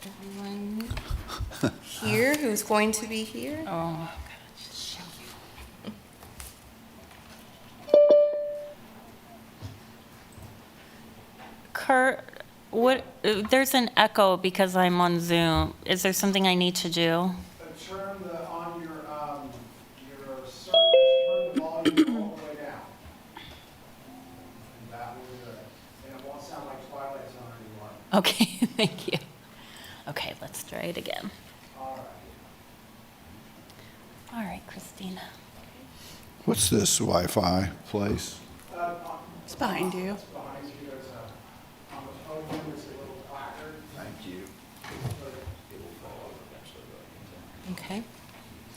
Everyone here who's going to be here? Oh, Kurt, there's an echo because I'm on Zoom. Is there something I need to do? Turn on your service, turn the volume all the way down. And that will do it. And it won't sound like Twilight Zone anymore. Okay, thank you. Okay, let's try it again. All right. All right, Christina. What's this Wi-Fi place? It's behind you. It's behind you. There's on the podium, there's a little placard. Thank you. Okay.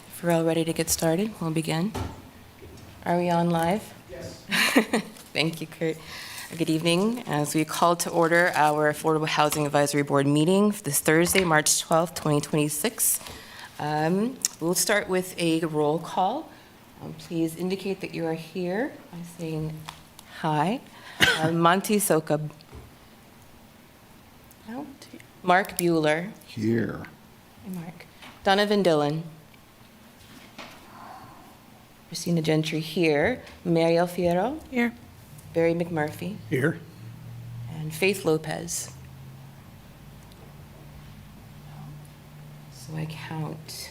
If we're all ready to get started, we'll begin. Are we on live? Yes. Thank you, Kurt. Good evening. As we call to order our Affordable Housing Advisory Board meeting for this Thursday, March 12th, 2026. We'll start with a roll call. Please indicate that you are here by saying hi. Monty Sokab. No. Mark Bueller. Here. Hey, Mark. Donovan Dillon. Christina Gentry here. Mariel Fierro. Here. Barry McMurphy. Here. And Faith Lopez. So I count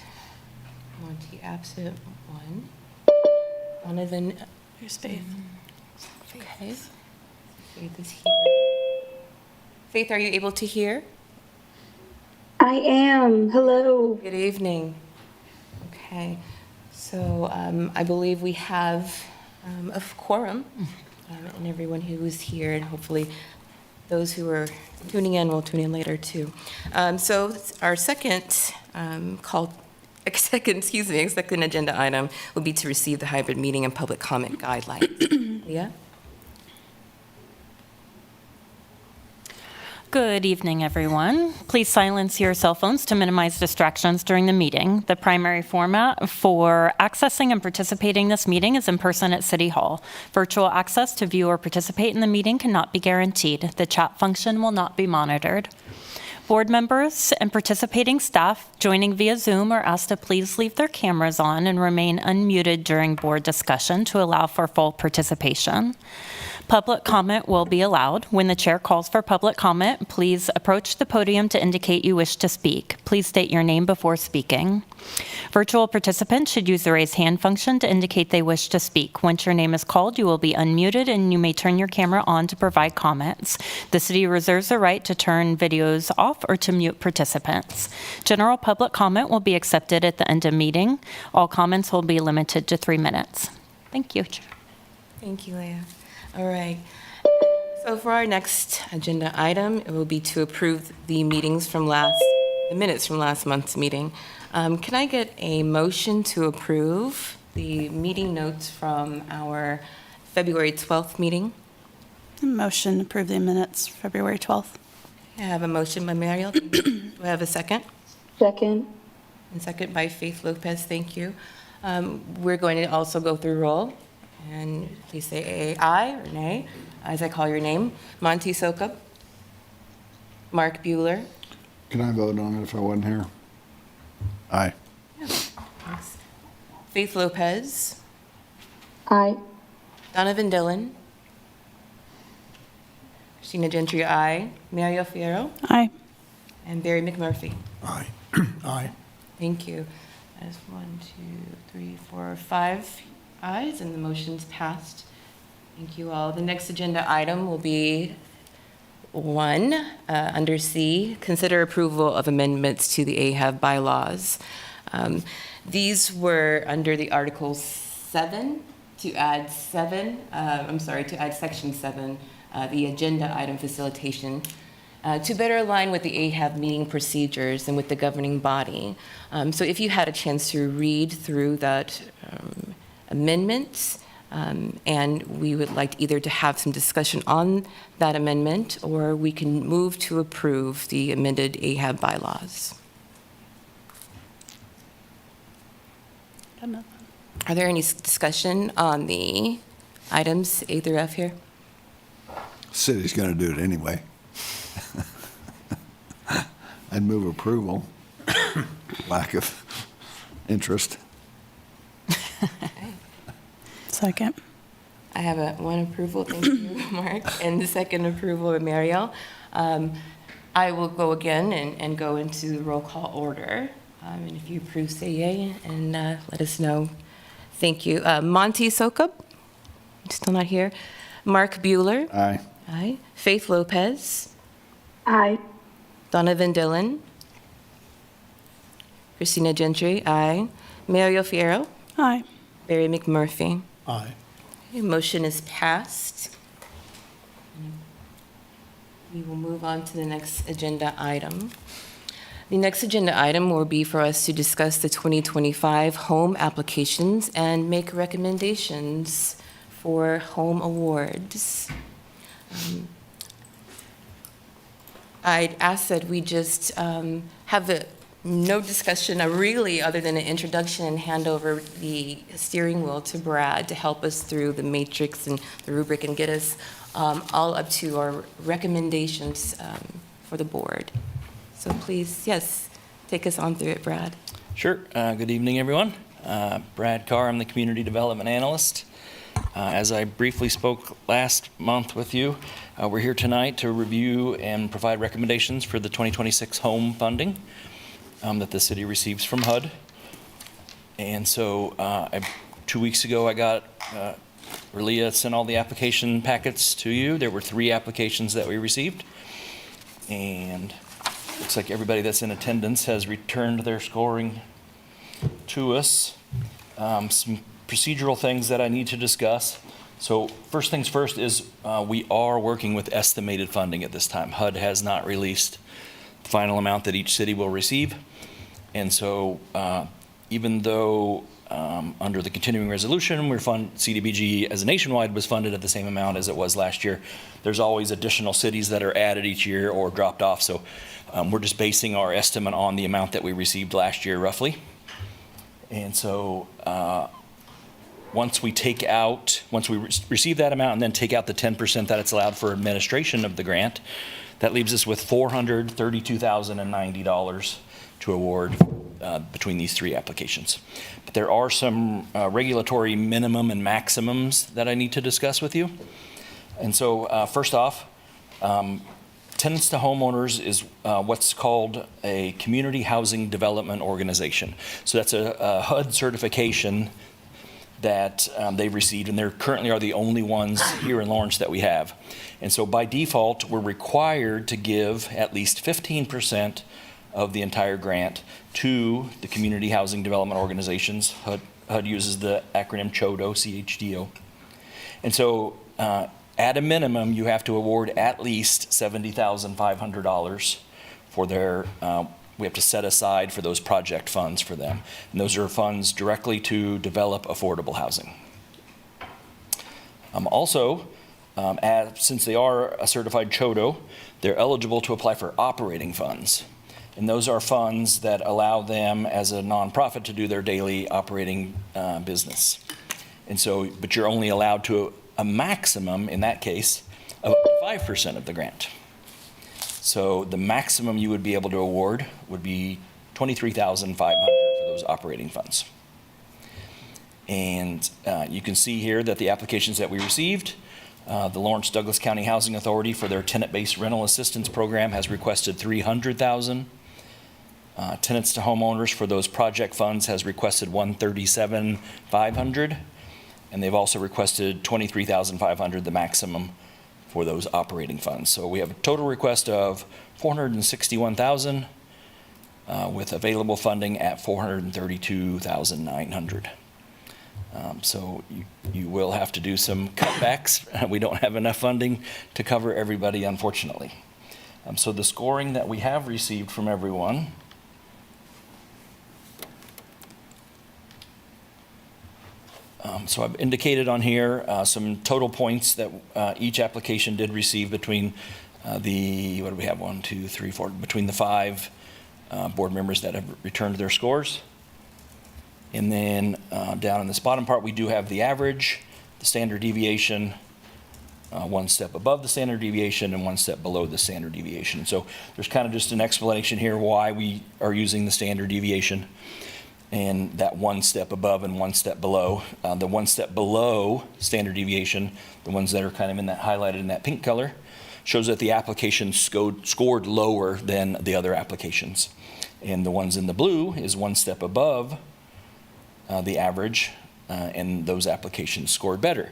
Monty absent, 1. Donovan. Here's Faith. Okay. Faith is here. Faith, are you able to hear? I am. Hello. Good evening. Okay. So I believe we have a quorum, and everyone who is here, and hopefully those who are tuning in will tune in later too. So our second second agenda item will be to receive the hybrid meeting and public comment guidelines. Leah? Good evening, everyone. Please silence your cell phones to minimize distractions during the meeting. The primary format for accessing and participating in this meeting is in person at City Hall. Virtual access to view or participate in the meeting cannot be guaranteed. The chat function will not be monitored. Board members and participating staff joining via Zoom are asked to please leave their cameras on and remain unmuted during board discussion to allow for full participation. Public comment will be allowed. When the chair calls for public comment, please approach the podium to indicate you wish to speak. Please state your name before speaking. Virtual participants should use the raise hand function to indicate they wish to speak. Once your name is called, you will be unmuted and you may turn your camera on to provide comments. The city reserves the right to turn videos off or to mute participants. General public comment will be accepted at the end of meeting. All comments will be limited to 3 minutes. Thank you. Thank you, Leah. All right. So for our next agenda item, it will be to approve the minutes from last month's meeting. Can I get a motion to approve the meeting notes from our February 12th meeting? Motion to approve the minutes, February 12th. I have a motion by Mariel. Do I have a second? Second. And second by Faith Lopez. Thank you. We're going to also go through roll. And please say aye or nay as I call your name. Monty Sokab. Mark Bueller. Can I vote on it if I wasn't here? Aye. Thanks. Faith Lopez. Aye. Donovan Dillon. Christina Gentry, aye. Mariel Fierro. Aye. And Barry McMurphy. Aye. Aye. Thank you. That's 1, 2, 3, 4, 5 ayes, and the motion's passed. Thank you all. The next agenda item will be 1, under C, consider approval of amendments to the AHAB Bylaws. These were under the Article 7 to add Section 7, the agenda item facilitation, to better align with the AHAB meeting procedures and with the governing body. So if you had a chance to read through that amendment, and we would like either to have some discussion on that amendment, or we can move to approve the amended AHAB bylaws. Are there any discussion on the items A through F here? City's going to do it anyway. I'd move approval. Lack of interest. Second. I have one approval, thank you, Mark, and the second approval of Mariel. I will go again and go into the roll call order. And if you approve, say yay and let us know. Thank you. Monty Sokup, still not here. Mark Bueller. Aye. Aye. Faith Lopez. Aye. Donovan Dillon. Christina Gentry, aye. Mariel Fierro. Aye. Barry McMurphy. Aye. Okay, motion is passed. We will move on to the next agenda item. The next agenda item will be for us to discuss the 2025 home applications and make recommendations for home awards. I'd ask that we just have no discussion really other than an introduction and hand over the steering wheel to Brad to help us through the matrix and the rubric and get us all up to our recommendations for the board. So please, yes, take us on through it, Brad. Sure. Good evening, everyone. Brad Carr, I'm the Community Development Analyst. As I briefly spoke last month with you, we're here tonight to review and provide recommendations for the 2026 home funding that the city receives from HUD. And so 2 weeks ago, I got, Relia sent all the application packets to you. There were 3 applications that we received. And looks like everybody that's in attendance has returned their scoring to us. Some procedural things that I need to discuss. So first things first is we are working with estimated funding at this time. HUD has not released the final amount that each city will receive. And so even though under the continuing resolution, CDBG as a nationwide was funded at the same amount as it was last year, there's always additional cities that are added each year or dropped off. So we're just basing our estimate on the amount that we received last year roughly. And so once we receive that amount and then take out the 10% that it's allowed for administration of the grant, that leaves us with $432,090 to award between these 3 applications. But there are some regulatory minimum and maximums that I need to discuss with you. And so first off, tenants to homeowners is what's called a community housing development organization. So that's a HUD certification that they've received, and they currently are the only ones here in Lawrence that we have. And so by default, we're required to give at least 15% of the entire grant to the community housing development organizations. HUD uses the acronym CHODO, C-H-D-O. And so at a minimum, you have to award at least $70,500 for their, we have to set aside for those project funds for them. And those are funds directly to develop affordable housing. Since they are a certified CHODO, they're eligible to apply for operating funds. And those are funds that allow them as a nonprofit to do their daily operating business. And so, but you're only allowed to a maximum, in that case, of 5% of the grant. So the maximum you would be able to award would be $23,500 for those operating funds. And you can see here that the applications that we received, the Lawrence Douglas County Housing Authority for their tenant-based rental assistance program has requested $300,000. Tenants to homeowners for those project funds has requested $137,500. And they've also requested $23,500, the maximum for those operating funds. So we have a total request of $461,000 with available funding at $432,900. So you will have to do some cutbacks. We don't have enough funding to cover everybody, unfortunately. So the scoring that we have received from everyone so I've indicated on here some total points that each application did receive between what do we have, 1, 2, 3, 4, between the 5 board members that have returned their scores. And then down in this bottom part, we do have the average, the standard deviation, one step above the standard deviation and one step below the standard deviation. So there's kind of just an explanation here why we are using the standard deviation and that one step above and one step below. The one step below standard deviation, the ones that are kind of in that highlighted in that pink color, shows that the application scored lower than the other applications. And the ones in the blue is one step above the average, and those applications scored better.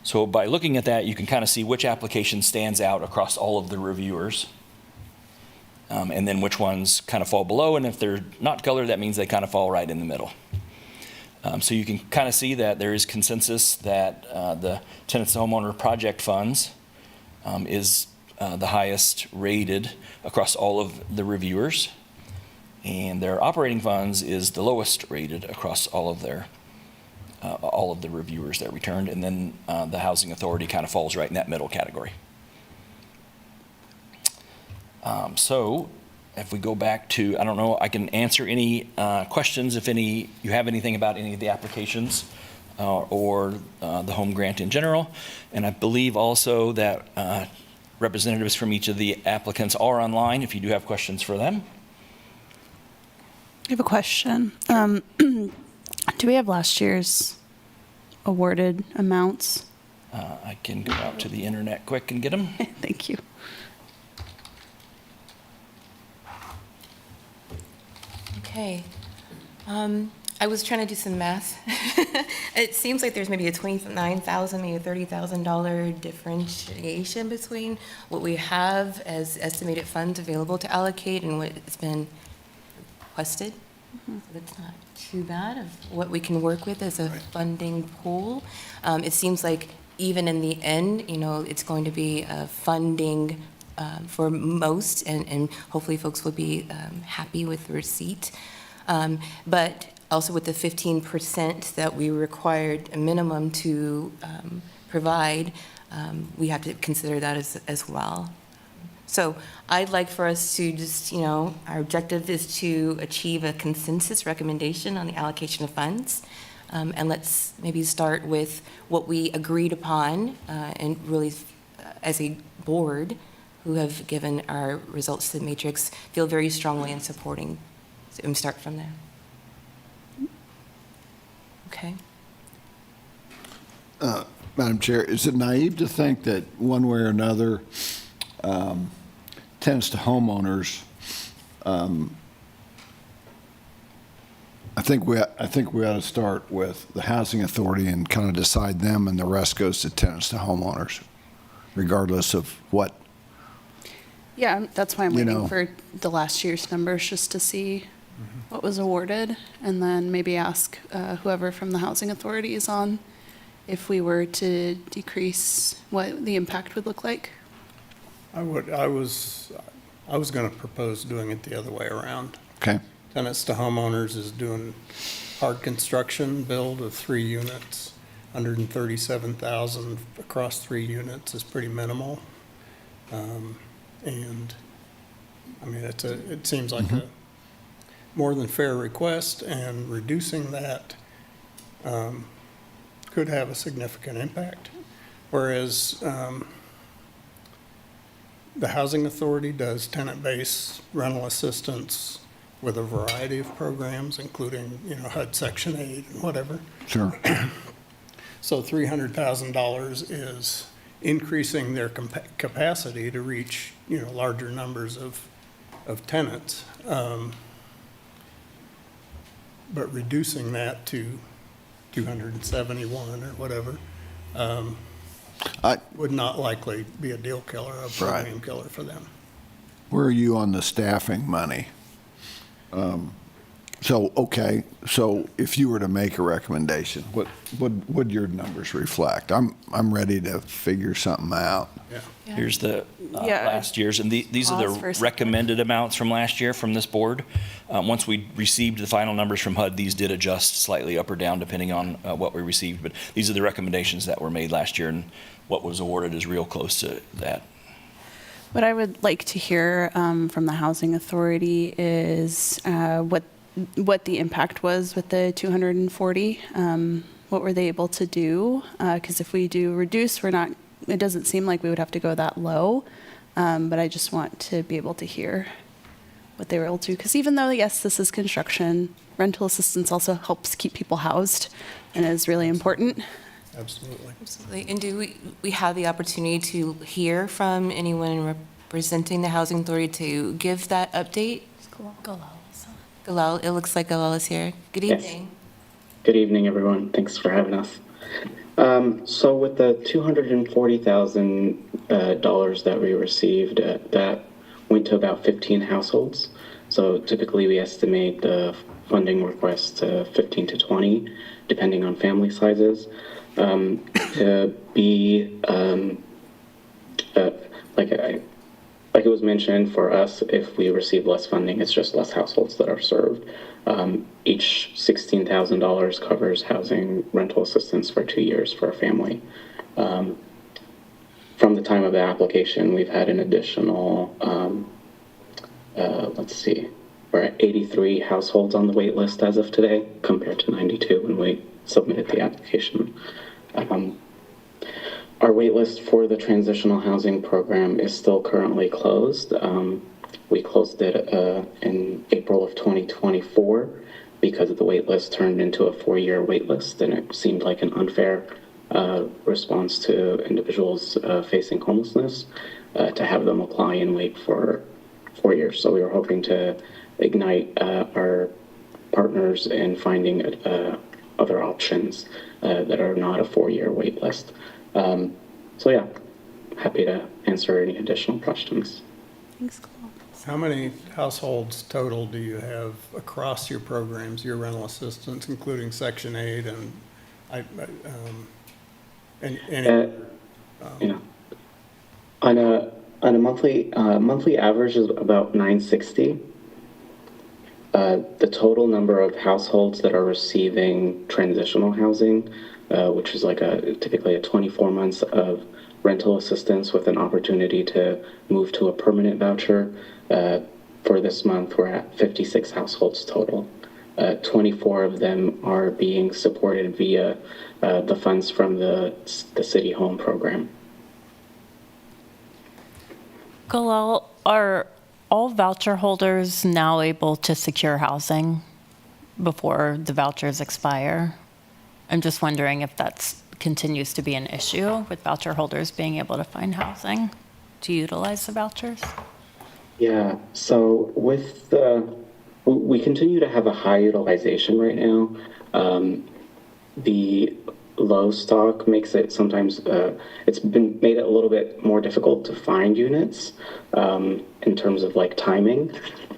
So by looking at that, you can kind of see which application stands out across all of the reviewers, and then which ones kind of fall below, and if they're not colored, that means they kind of fall right in the middle. So you can kind of see that there is consensus that the tenants to homeowner project funds is the highest rated across all of the reviewers, and their operating funds is the lowest rated across all of the reviewers that returned, and then the housing authority kind of falls right in that middle category. So if we go back to, I don't know, I can answer any questions if you have anything about any of the applications or the home grant in general. And I believe also that representatives from each of the applicants are online if you do have questions for them. I have a question. Do we have last year's awarded amounts? I can go out to the internet quick and get them. Thank you. Okay. I was trying to do some math. It seems like there's maybe a $29,000, maybe a $30,000 differentiation between what we have as estimated funds available to allocate and what has been requested. So that's not too bad of what we can work with as a funding pool. It seems like even in the end, it's going to be funding for most, and hopefully folks will be happy with the receipt. But also with the 15% that we required a minimum to provide, we have to consider that as well. So I'd like for us to just, our objective is to achieve a consensus recommendation on the allocation of funds. And let's maybe start with what we agreed upon and really as a board who have given our results to the matrix feel very strongly in supporting. So we start from there. Okay. Madam Chair, is it naive to think that one way or another, tenants to homeowners, I think we ought to start with the housing authority and kind of decide them, and the rest goes to tenants to homeowners, regardless of what. Yeah, that's why I'm You waiting know. for the last year's numbers just to see what was awarded, and then maybe ask whoever from the housing authority is on if we were to decrease, what the impact would look like. I was going to propose doing it the other way around. Okay. Tenants to homeowners is doing hard construction build of 3 units. 137,000 across 3 units is pretty minimal. And I mean, it seems like a more than fair request, and reducing that could have a significant impact. Whereas the housing authority does tenant-based rental assistance with a variety of programs, including, HUD Section 8 and whatever. Sure. So $300,000 is increasing their capacity to reach, larger numbers of tenants. But reducing that to 271 or whatever would not likely be a deal killer, a program killer for them. Where are you on the staffing money? So if you were to make a recommendation, what would your numbers reflect? I'm ready to figure something out. Yeah. Here's the Yeah. last year's, and these are Pause for a the second. recommended amounts from last year from this board. Once we received the final numbers from HUD, these did adjust slightly up or down depending on what we received, but these are the recommendations that were made last year, and what was awarded is real close to that. What I would like to hear from the housing authority is what the impact was with the 240. What were they able to do? Because if we do reduce, we're not it doesn't seem like we would have to go that low, but I just want to be able to hear what they were able to do. Because even though, yes, this is construction, rental assistance also helps keep people housed and is really important. Absolutely. Absolutely. And do we have the opportunity to hear from anyone representing the Housing Authority to give that update? Galal, it looks like Galal is here. Good Yes. evening. Good evening, everyone. Thanks for having us. So with the $240,000 that we received, that went to about 15 households. So typically we estimate the funding request to 15 to 20, depending on family sizes. To be like it was mentioned, for us, if we receive less funding, it's just less households that are served. Each $16,000 covers housing rental assistance for 2 years for a family. From the time of the application, we've had an additional, we're at 83 households on the wait list as of today, compared to 92 when we submitted the application. Our wait list for the transitional housing program is still currently closed. We closed it in April of 2024 because the wait list turned into a 4-year wait list, and it seemed like an unfair response to individuals facing homelessness to have them apply and wait for 4 years. So we were hoping to ignite our partners in finding other options that are not a 4-year wait list. So yeah, happy to answer any additional questions. Thanks, Galal. How many households total do you have across your programs, your rental assistance, including Section 8 and any? Yeah. On a monthly average is about 960. The total number of households that are receiving transitional housing, which is like typically a 24 months of rental assistance with an opportunity to move to a permanent voucher. For this month, we're at 56 households total. 24 of them are being supported via the funds from the City Home program. Galal, are all voucher holders now able to secure housing before the vouchers expire? I'm just wondering if that continues to be an issue with voucher holders being able to find housing to utilize the vouchers. Yeah, so we continue to have a high utilization right now. The low stock makes it sometimes, it's been made it a little bit more difficult to find units in terms of like timing.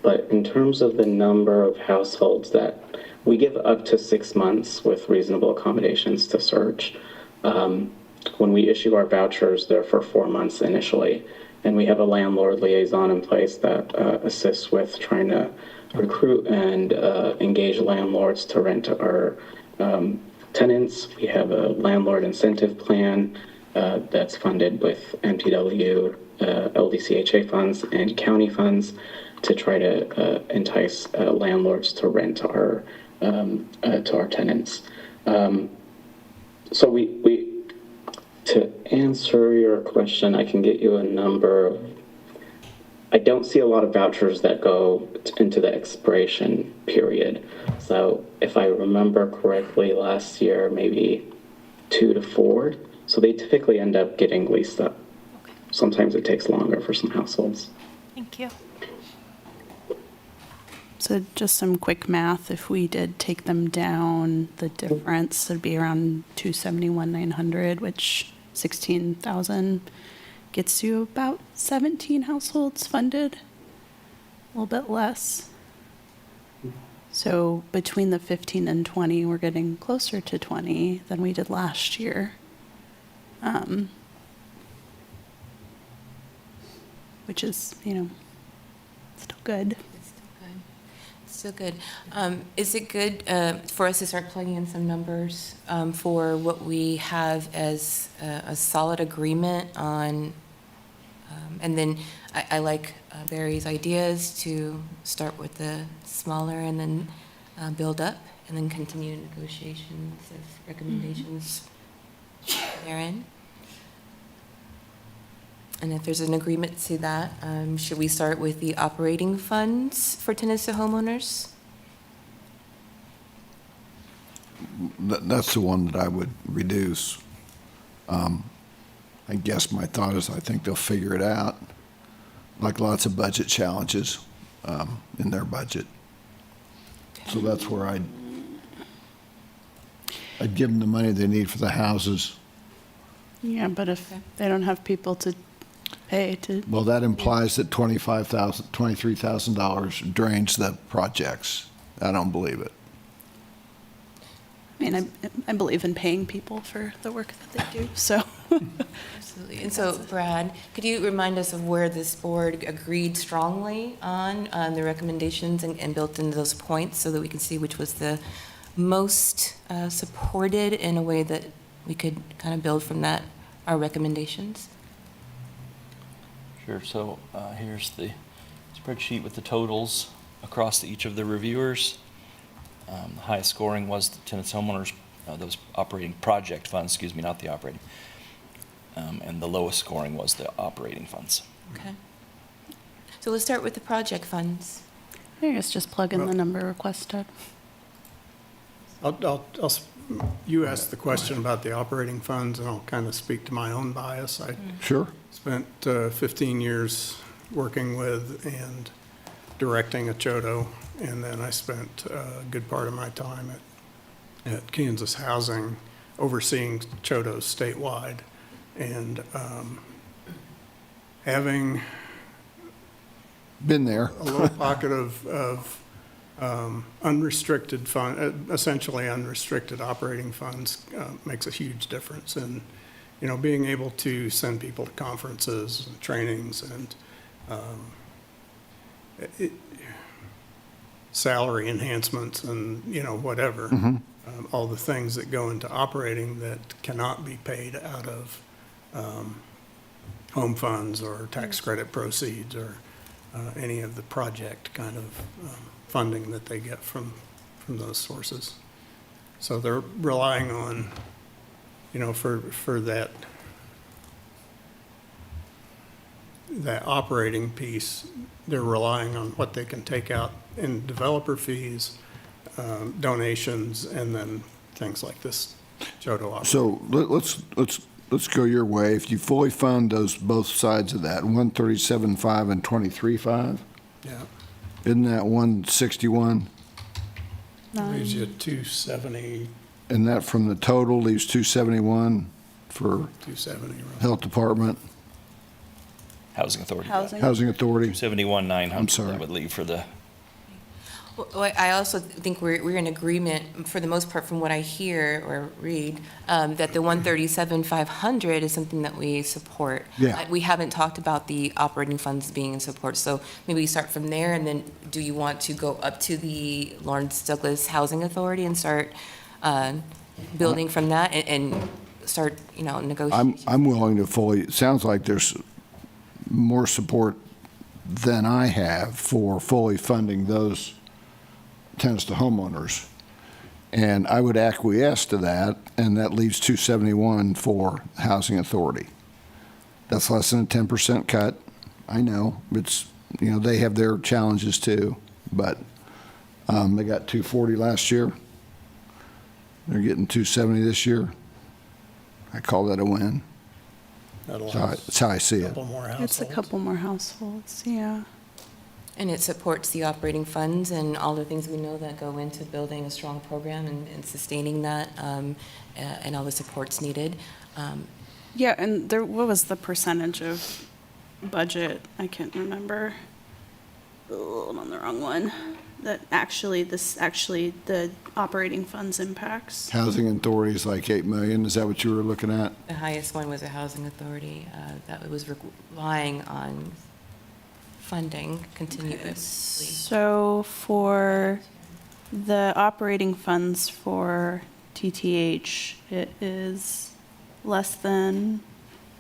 But in terms of the number of households that we give up to 6 months with reasonable accommodations to search. When we issue our vouchers, they're for 4 months initially. And we have a landlord liaison in place that assists with trying to recruit and engage landlords to rent to our tenants. We have a landlord incentive plan that's funded with MTW, LDCHA funds, and county funds to try to entice landlords to rent to our tenants. So to answer your question, I can get you a number. I don't see a lot of vouchers that go into the expiration period. So if I remember correctly, last year, maybe 2 to 4. So they typically end up getting leased up. Sometimes it takes longer for some households. Thank you. So just some quick math, if we did take them down, the difference would be around 271,900, which 16,000 gets you about 17 households funded, a little bit less. So between the 15 and 20, we're getting closer to 20 than we did last year. Which is, still good. So good. Is it good for us to start plugging in some numbers for what we have as a solid agreement on, and then I like Barry's ideas to start with the smaller and then build up and then continue negotiations of recommendations therein. And if there's an agreement to that, should we start with the operating funds for tenants to homeowners? That's the one that I would reduce. I guess my thought is I think they'll figure it out, like lots of budget challenges in their budget. So that's where I'd give them the money they need for the houses. Yeah, but if they don't have people to pay to, Well, that implies that $23,000 drains the projects. I don't believe it. I mean, I believe in paying people for the work that they do, so. Absolutely. And so, Brad, could you remind us of where this board agreed strongly on the recommendations and built in those points so that we can see which was the most supported in a way that we could kind of build from that, our recommendations? Sure, so here's the spreadsheet with the totals across each of the reviewers. The highest scoring was the tenants homeowners, those operating project funds, excuse me, not the operating. And the lowest scoring was the operating funds. Okay. So let's start with the project funds. I guess just plug in the number requested. You asked the question about the operating funds, and I'll kind of speak to my own bias. I Sure. spent 15 years working with and directing AHAB, and then I spent a good part of my time at Kansas Housing overseeing AHAB statewide. And having Been there. a little pocket of unrestricted fund, essentially unrestricted operating funds makes a huge difference in, being able to send people to conferences and trainings and salary enhancements and, whatever. All the things that go into operating that cannot be paid out of home funds or tax credit proceeds or any of the project kind of funding that they get from those sources. So they're relying on, for that operating piece, they're relying on what they can take out in developer fees, donations, and then things like this JODO operating. So let's go your way. If you fully fund both sides of that, 137.5 and 23.5, Yeah, isn't that 161? leaves you at 270, And that from the total leaves 271 for 270. roughly. Health Department, Housing Authority. Housing Authority. 71,900. I'm sorry. That would leave for the, Well, I also think we're in agreement, for the most part, from what I hear or read, that the 137,500 is something that we support. Yeah. We haven't talked about the operating funds being in support, so maybe we start from there, and then do you want to go up to the Lawrence Douglas Housing Authority and start building from that and start, negotiations? I'm willing to fully, it sounds like there's more support than I have for fully funding those tenants to homeowners. And I would acquiesce to that, and that leaves 271 for Housing Authority. That's less than a 10% cut. I know, it's, they have their challenges too, but they got 240 last year. They're getting 270 this year. I call that a win. That'll That's how I see a it. couple more households. It's a couple more households, yeah. And it supports the operating funds and all the things we know that go into building a strong program and sustaining that, and all the supports needed. Yeah, and what was the percentage of budget? I can't remember. Oh, I'm on the wrong one. That actually, the operating funds impacts. Housing Authority is like 8 million. Is that what you were looking at? The highest one was a housing authority that was relying on funding continuously. So for the operating funds for TTH, it is less than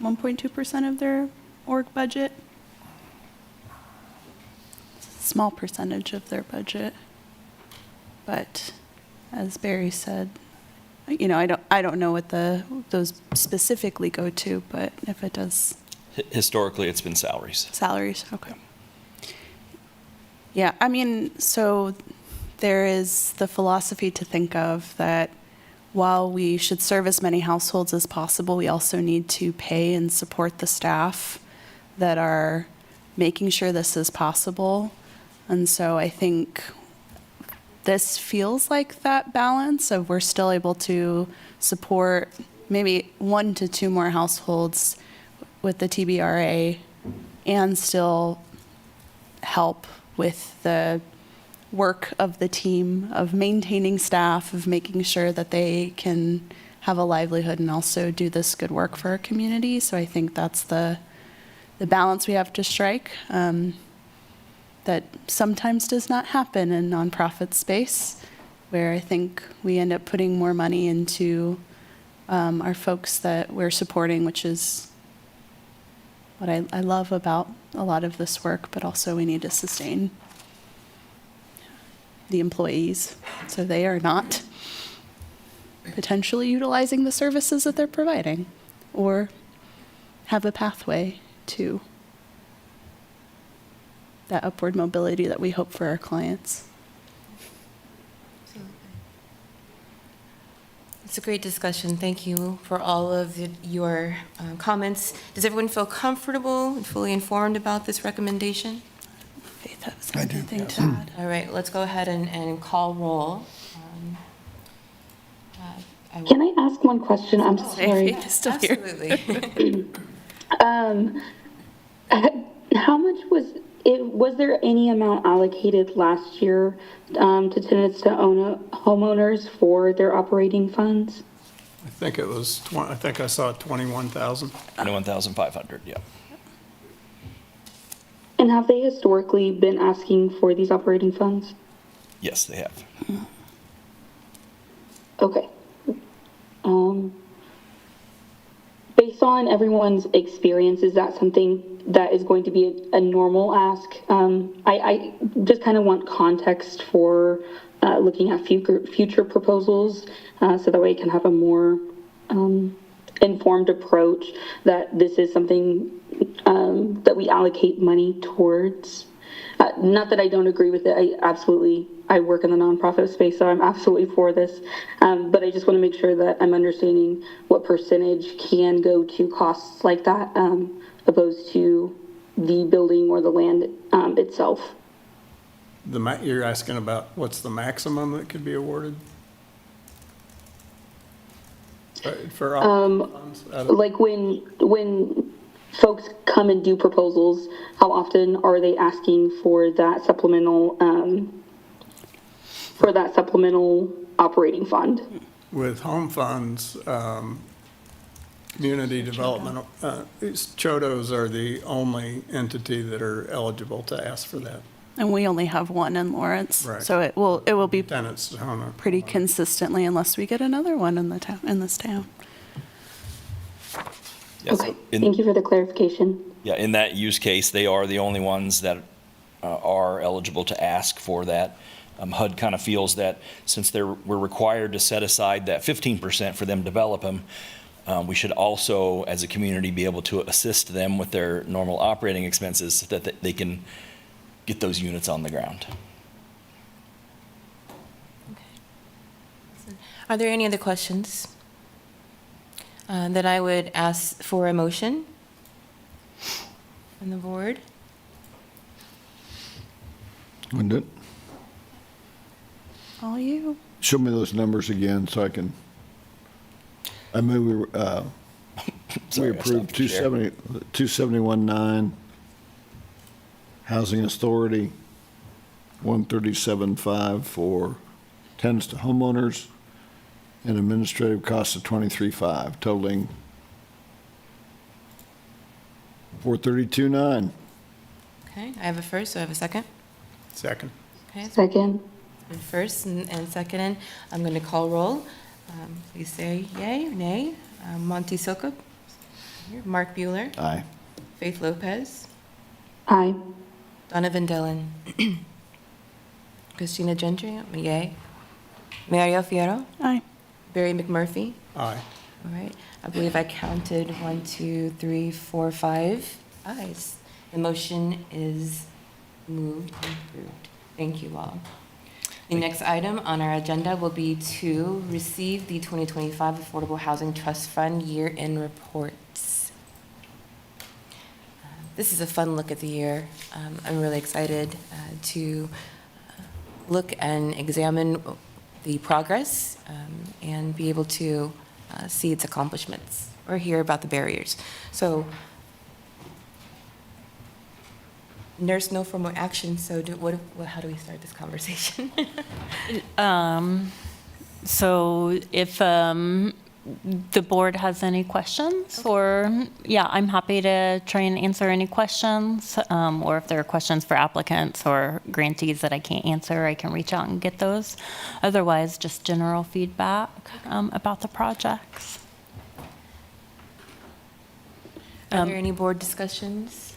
1.2% of their org budget. It's a small percentage of their budget. But as Barry said, I don't know what those specifically go to, but if it does Historically, it's been salaries. Salaries, okay. Yeah, I mean, so there is the philosophy to think of that while we should serve as many households as possible, we also need to pay and support the staff that are making sure this is possible. And so I think this feels like that balance of we're still able to support maybe 1 to 2 more households with the TBRA and still help with the work of the team of maintaining staff, of making sure that they can have a livelihood and also do this good work for our community. So I think that's the balance we have to strike that sometimes does not happen in nonprofit space, where I think we end up putting more money into our folks that we're supporting, which is what I love about a lot of this work, but also we need to sustain the employees so they are not potentially utilizing the services that they're providing or have a pathway to that upward mobility that we hope for our clients. It's a great discussion. Thank you for all of your comments. Does everyone feel comfortable and fully informed about this recommendation? Faith has I do. something to add. All right, let's go ahead and call roll. Can I ask one question? I'm sorry. Faith is still here. Absolutely. How much was there any amount allocated last year to tenants to own homeowners for their operating funds? I think it was, I think I saw 21,000. 21,500, yeah. And have they historically been asking for these operating funds? Yes, they have. Okay. Based on everyone's experience, is that something that is going to be a normal ask? I just kind of want context for looking at future proposals so that way I can have a more informed approach that this is something that we allocate money towards. Not that I don't agree with it. I work in the nonprofit space, so I'm absolutely for this. But I just want to make sure that I'm understanding what percentage can go to costs like that, opposed to the building or the land itself. You're asking about what's the maximum that could be awarded? For funds? Like when folks come and do proposals, how often are they asking for that supplemental operating fund? With home funds, community development, CHODOs are the only entity that are eligible to ask for that. And we only have one in Lawrence. Right. So it will be Tenants to own. pretty consistently unless we get another one in this town. Yes. Okay, thank you for the clarification. Yeah, in that use case, they are the only ones that are eligible to ask for that. HUD kind of feels that since we're required to set aside that 15% for them to develop them, we should also, as a community, be able to assist them with their normal operating expenses so that they can get those units on the ground. Are there any other questions that I would ask for a motion on the board? And it- All you. Show me those numbers again so I can, I move we Sorry, I approved stopped you there. 271.9, Housing Authority, 137.5 for tenants to homeowners, and administrative costs of 23.5, totaling 432.9. Okay, I have a first, so I have a second. Second. Okay, so Second. first and second, I'm going to call roll. Please say yay or nay. Monty Silcock, Mark Bueller, Aye. Faith Lopez, Aye. Donovan Dillon, Christina Gentry, yay. Mario Fierro, Aye. Barry McMurphy, Aye. All right, I believe I counted 1, 2, 3, 4, 5 ayes. The motion is moved and approved. Thank you all. The next item on our agenda will be to receive the 2025 Affordable Housing Trust Fund year-end reports. This is a fun look at the year. I'm really excited to look and examine the progress and be able to see its accomplishments or hear about the barriers. So there's no formal action, so how do we start this conversation? So if the board has any questions, or, yeah, I'm happy to try and answer any questions, or if there are questions for applicants or grantees that I can't answer, I can reach out and get those. Otherwise, just general feedback about the projects. Are there any board discussions?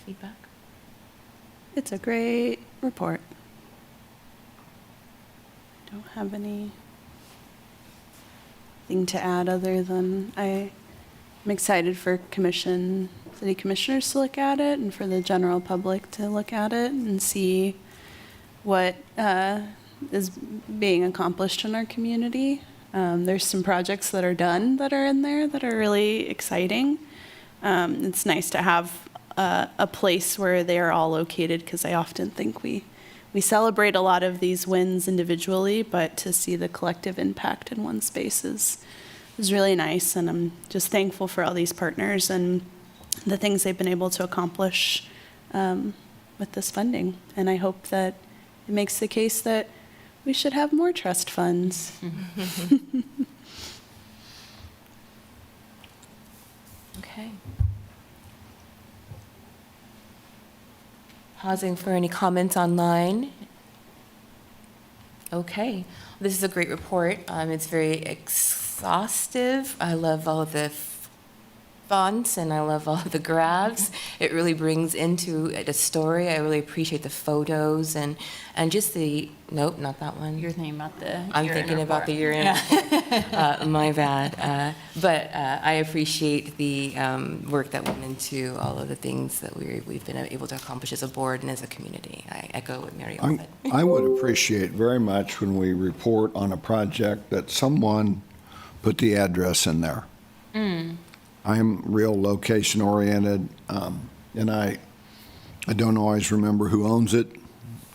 Feedback? It's a great report. Don't have anything to add other than I'm excited for city commissioners to look at it and for the general public to look at it and see what is being accomplished in our community. There's some projects that are done that are in there that are really exciting. It's nice to have a place where they are all located, because I often think we celebrate a lot of these wins individually, but to see the collective impact in one space is really nice. And I'm just thankful for all these partners and the things they've been able to accomplish with this funding. And I hope that it makes the case that we should have more trust funds. Okay. Pausing for any comments online. Okay, this is a great report. It's very exhaustive. I love all of the fonts and I love all of the graphs. It really brings into the story. I really appreciate the photos and just nope, not that one. You're thinking about the I'm year-end thinking about the report. year-end. My bad. But I appreciate the work that went into all of the things that we've been able to accomplish as a board and as a community. I echo what Mary Ellen said. I would appreciate very much when we report on a project that someone put the address in there. I'm real location-oriented, and I don't always remember who owns it.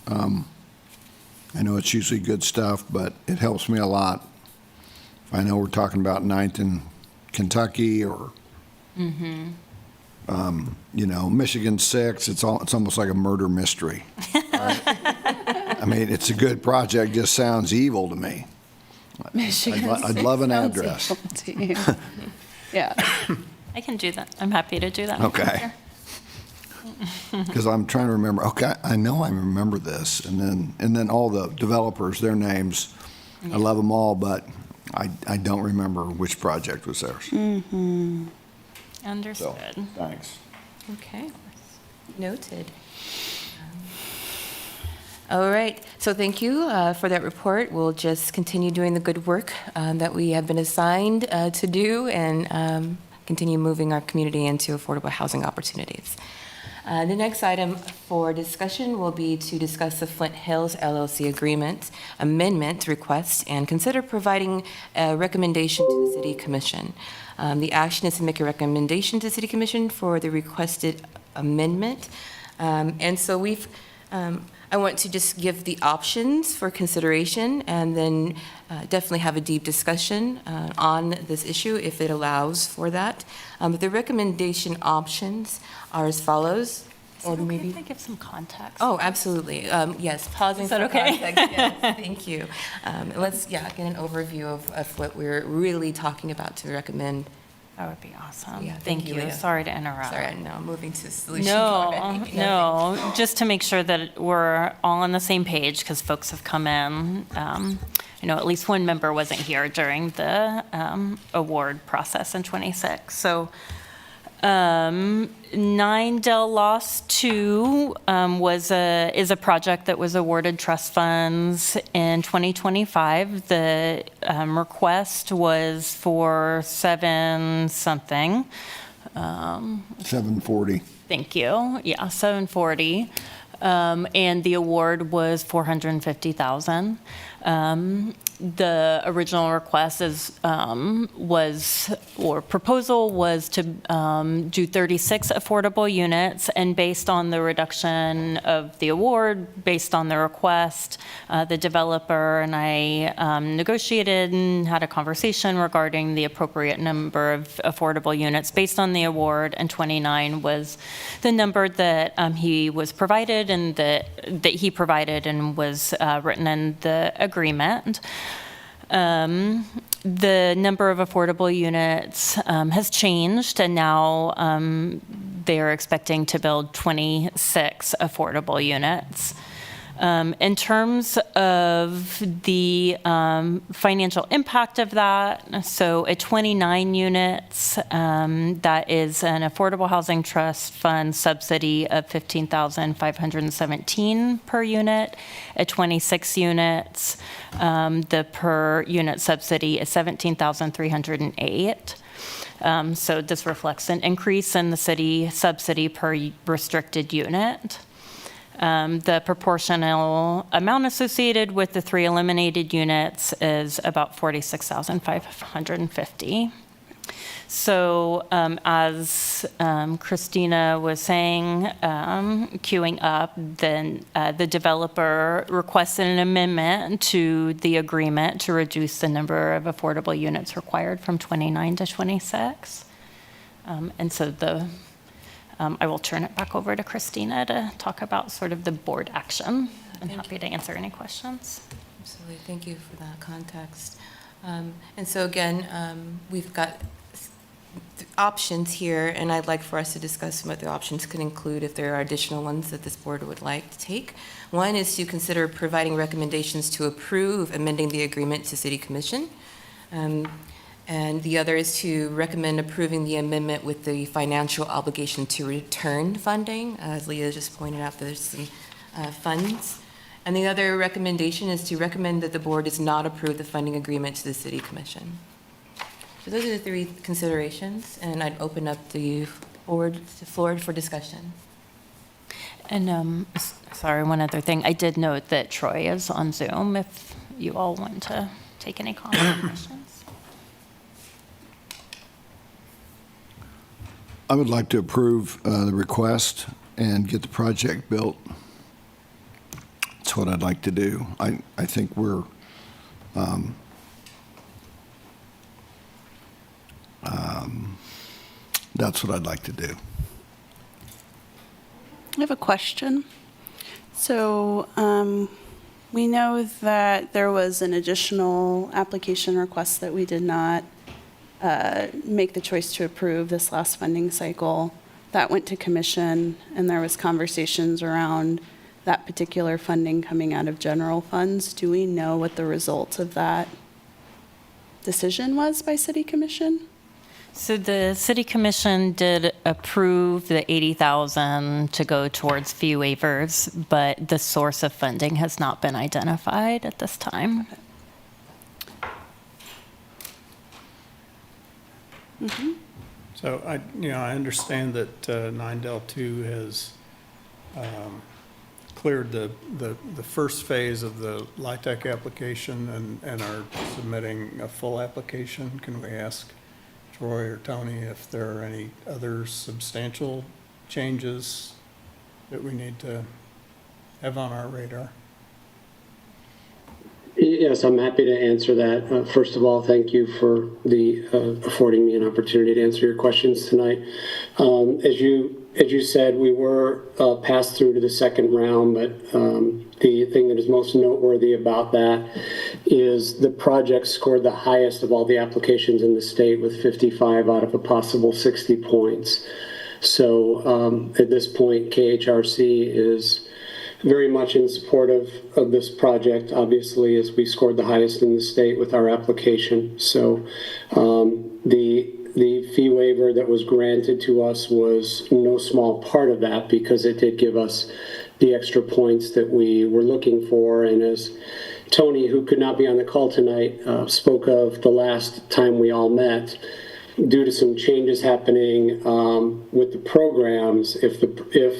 I know it's usually good stuff, but it helps me a lot. If I know we're talking about 9th in Kentucky or, Michigan 6, it's almost like a murder mystery. Right? I mean, it's a good project, just sounds evil to me. I'd love an address. Yeah. I can do that. I'm happy to do that. Okay. Because I'm trying to remember, okay, I know I remember this, and then all the developers, their names, I love them all, but I don't remember which project was theirs. Understood. So, thanks. Okay, noted. All right, so thank you for that report. We'll just continue doing the good work that we have been assigned to do and continue moving our community into affordable housing opportunities. The next item for discussion will be to discuss the Flint Hills LLC agreement amendment request and consider providing a recommendation to the City Commission. The action is to make a recommendation to the City Commission for the requested amendment. And so I want to just give the options for consideration and then definitely have a deep discussion on this issue if it allows for that. But the recommendation options are as follows. Or maybe if I give some context. Oh, absolutely. Yes, pausing Is that for okay? context. Yes, thank you. Let's get an overview of what we're really talking about to recommend. That would be awesome. Yeah, Thank thank you, you. Leah. Sorry to interrupt. Sorry, no, moving to solutions No, already. no, just to make sure that we're all on the same page, because folks have come in. I know at least one member wasn't here during the award process in '26. So 9 Del Lost 2 is a project that was awarded trust funds in 2025. The request was for 7-something. 740. Thank you. Yeah, 740. And the award was 450,000. The original request proposal was to do 36 affordable units, and based on the reduction of the award, based on the request, the developer and I negotiated and had a conversation regarding the appropriate number of affordable units based on the award, and 29 was the number that he was provided and that he provided and was written in the agreement. The number of affordable units has changed, and now they are expecting to build 26 affordable units. In terms of the financial impact of that, so at 29 units, that is an Affordable Housing Trust Fund subsidy of $15,517 per unit. At 26 units, the per unit subsidy is $17,308. So this reflects an increase in the city subsidy per restricted unit. The proportional amount associated with the 3 eliminated units is about $46,550. So as Christina was saying, queuing up, then the developer requested an amendment to the agreement to reduce the number of affordable units required from 29 to 26. And so I will turn it back over to Christina to talk about sort of the board action. I'm happy to answer any questions. Absolutely, thank you for that context. And so again, we've got options here, and I'd like for us to discuss what the options could include if there are additional ones that this board would like to take. One is to consider providing recommendations to approve amending the agreement to City Commission. And the other is to recommend approving the amendment with the financial obligation to return funding. As Leah just pointed out, there's some funds. And the other recommendation is to recommend that the board does not approve the funding agreement to the City Commission. So those are the 3 considerations, and I'd open up the floor for discussion. And sorry, one other thing. I did note that Troy is on Zoom if you all want to take any comments or questions. I would like to approve the request and get the project built. That's what I'd like to do. I think we're that's what I'd like to do. I have a question. So we know that there was an additional application request that we did not make the choice to approve this last funding cycle. That went to commission, and there was conversations around that particular funding coming out of general funds. Do we know what the result of that decision was by City Commission? So the City Commission did approve the $80,000 to go towards fee waivers, but the source of funding has not been identified at this time. Mm-hmm. So I understand that 9 Del 2 has cleared the first phase of the LIHTC application and are submitting a full application. Can we ask Troy or Tony if there are any other substantial changes that we need to have on our radar? Yes, I'm happy to answer that. First of all, thank you for affording me an opportunity to answer your questions tonight. As you said, we were passed through to the second round, but the thing that is most noteworthy about that is the project scored the highest of all the applications in the state with 55 out of a possible 60 points. So at this point, KHRC is very much in support of this project, obviously, as we scored the highest in the state with our application. So the fee waiver that was granted to us was no small part of that, because it did give us the extra points that we were looking for. And as Tony, who could not be on the call tonight, spoke of the last time we all met, due to some changes happening with the programs, if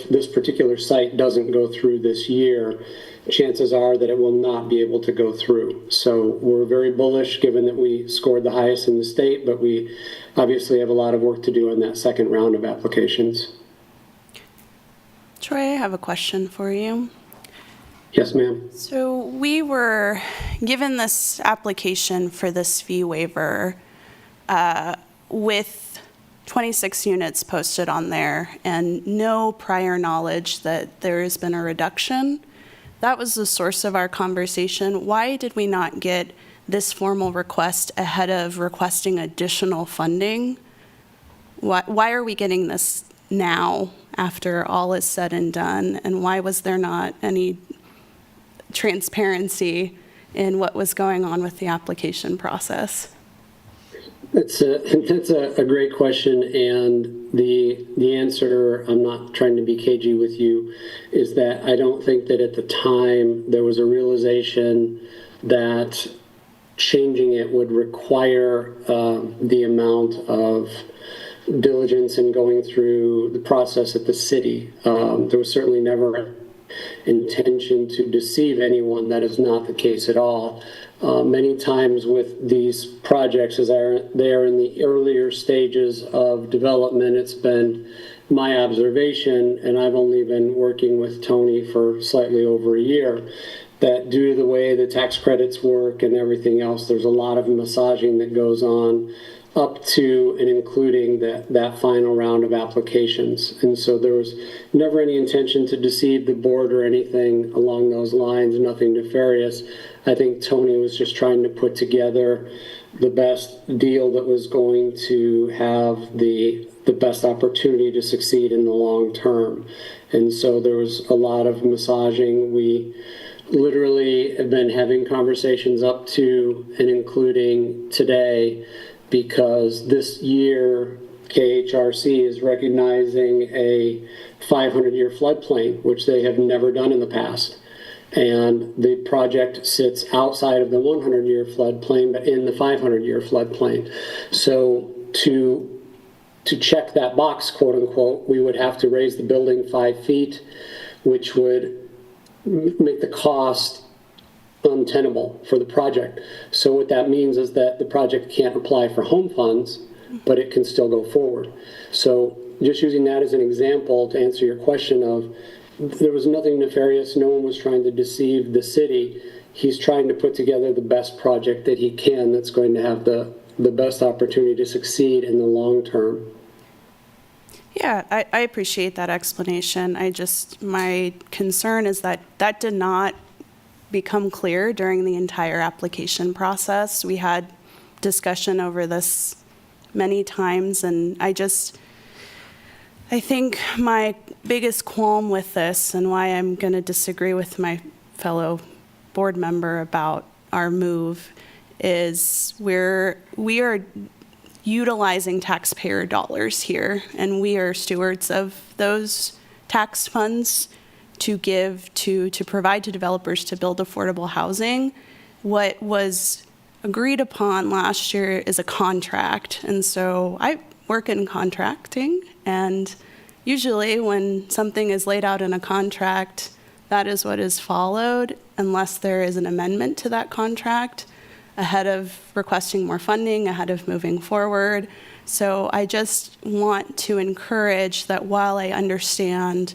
this particular site doesn't go through this year, chances are that it will not be able to go through. So we're very bullish, given that we scored the highest in the state, but we obviously have a lot of work to do on that second round of applications. Troy, I have a question for you. Yes, ma'am. So we were given this application for this fee waiver with 26 units posted on there and no prior knowledge that there has been a reduction. That was the source of our conversation. Why did we not get this formal request ahead of requesting additional funding? Why are we getting this now after all is said and done? And why was there not any transparency in what was going on with the application process? That's a great question, and the answer, I'm not trying to be cagey with you, is that I don't think that at the time there was a realization that changing it would require the amount of diligence in going through the process at the city. There was certainly never intention to deceive anyone. That is not the case at all. Many times with these projects, as they are in the earlier stages of development, it's been my observation, and I've only been working with Tony for slightly over a year, that due to the way the tax credits work and everything else, there's a lot of massaging that goes on up to and including that final round of applications. And so there was never any intention to deceive the board or anything along those lines, nothing nefarious. I think Tony was just trying to put together the best deal that was going to have the best opportunity to succeed in the long term. And so there was a lot of massaging. We literally have been having conversations up to and including today, because this year KHRC is recognizing a 500-year floodplain, which they have never done in the past. And the project sits outside of the 100-year floodplain, but in the 500-year floodplain. So to check that box, quote unquote, we would have to raise the building 5 feet, which would make the cost untenable for the project. So what that means is that the project can't apply for home funds, but it can still go forward. So just using that as an example to answer your question of, there was nothing nefarious, no one was trying to deceive the city. He's trying to put together the best project that he can that's going to have the best opportunity to succeed in the long term. Yeah, I appreciate that explanation. My concern is that that did not become clear during the entire application process. We had discussion over this many times, and I think my biggest qualm with this, and why I'm going to disagree with my fellow board member about our move, is we are utilizing taxpayer dollars here, and we are stewards of those tax funds to give to provide to developers to build affordable housing. What was agreed upon last year is a contract, and so I work in contracting, and usually when something is laid out in a contract, that is what is followed unless there is an amendment to that contract ahead of requesting more funding, ahead of moving forward. So I just want to encourage that while I understand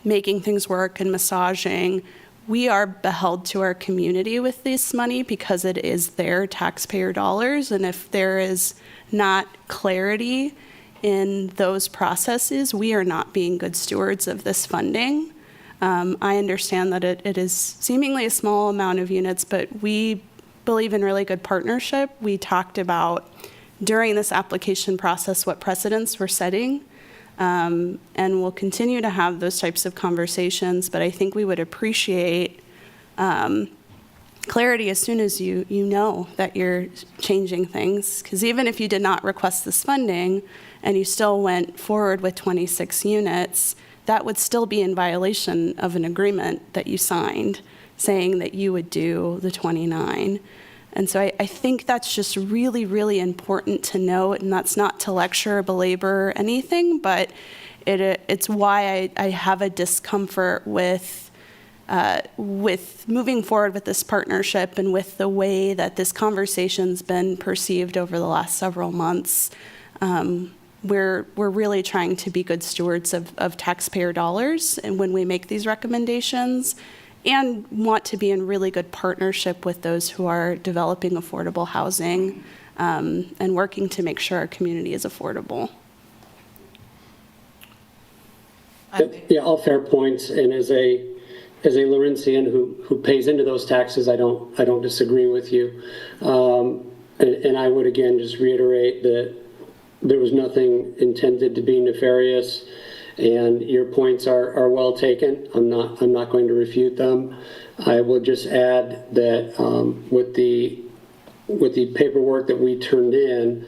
making things work and massaging, we are beheld to our community with this money because it is their taxpayer dollars. And if there is not clarity in those processes, we are not being good stewards of this funding. I understand that it is seemingly a small amount of units, but we believe in really good partnership. We talked about during this application process what precedents we're setting, and we'll continue to have those types of conversations, but I think we would appreciate clarity as soon as you know that you're changing things. Because even if you did not request this funding and you still went forward with 26 units, that would still be in violation of an agreement that you signed saying that you would do the 29. And so I think that's just really, really important to note, and that's not to lecture or belabor anything, but it's why I have a discomfort with moving forward with this partnership and with the way that this conversation's been perceived over the last several months. We're really trying to be good stewards of taxpayer dollars and when we make these recommendations, and want to be in really good partnership with those who are developing affordable housing and working to make sure our community is affordable. Yeah, all fair points. And as a Lawrencian who pays into those taxes, I don't disagree with you. And I would again just reiterate that there was nothing intended to be nefarious. And your points are well taken. I'm not going to refute them. I will just add that with the paperwork that we turned in,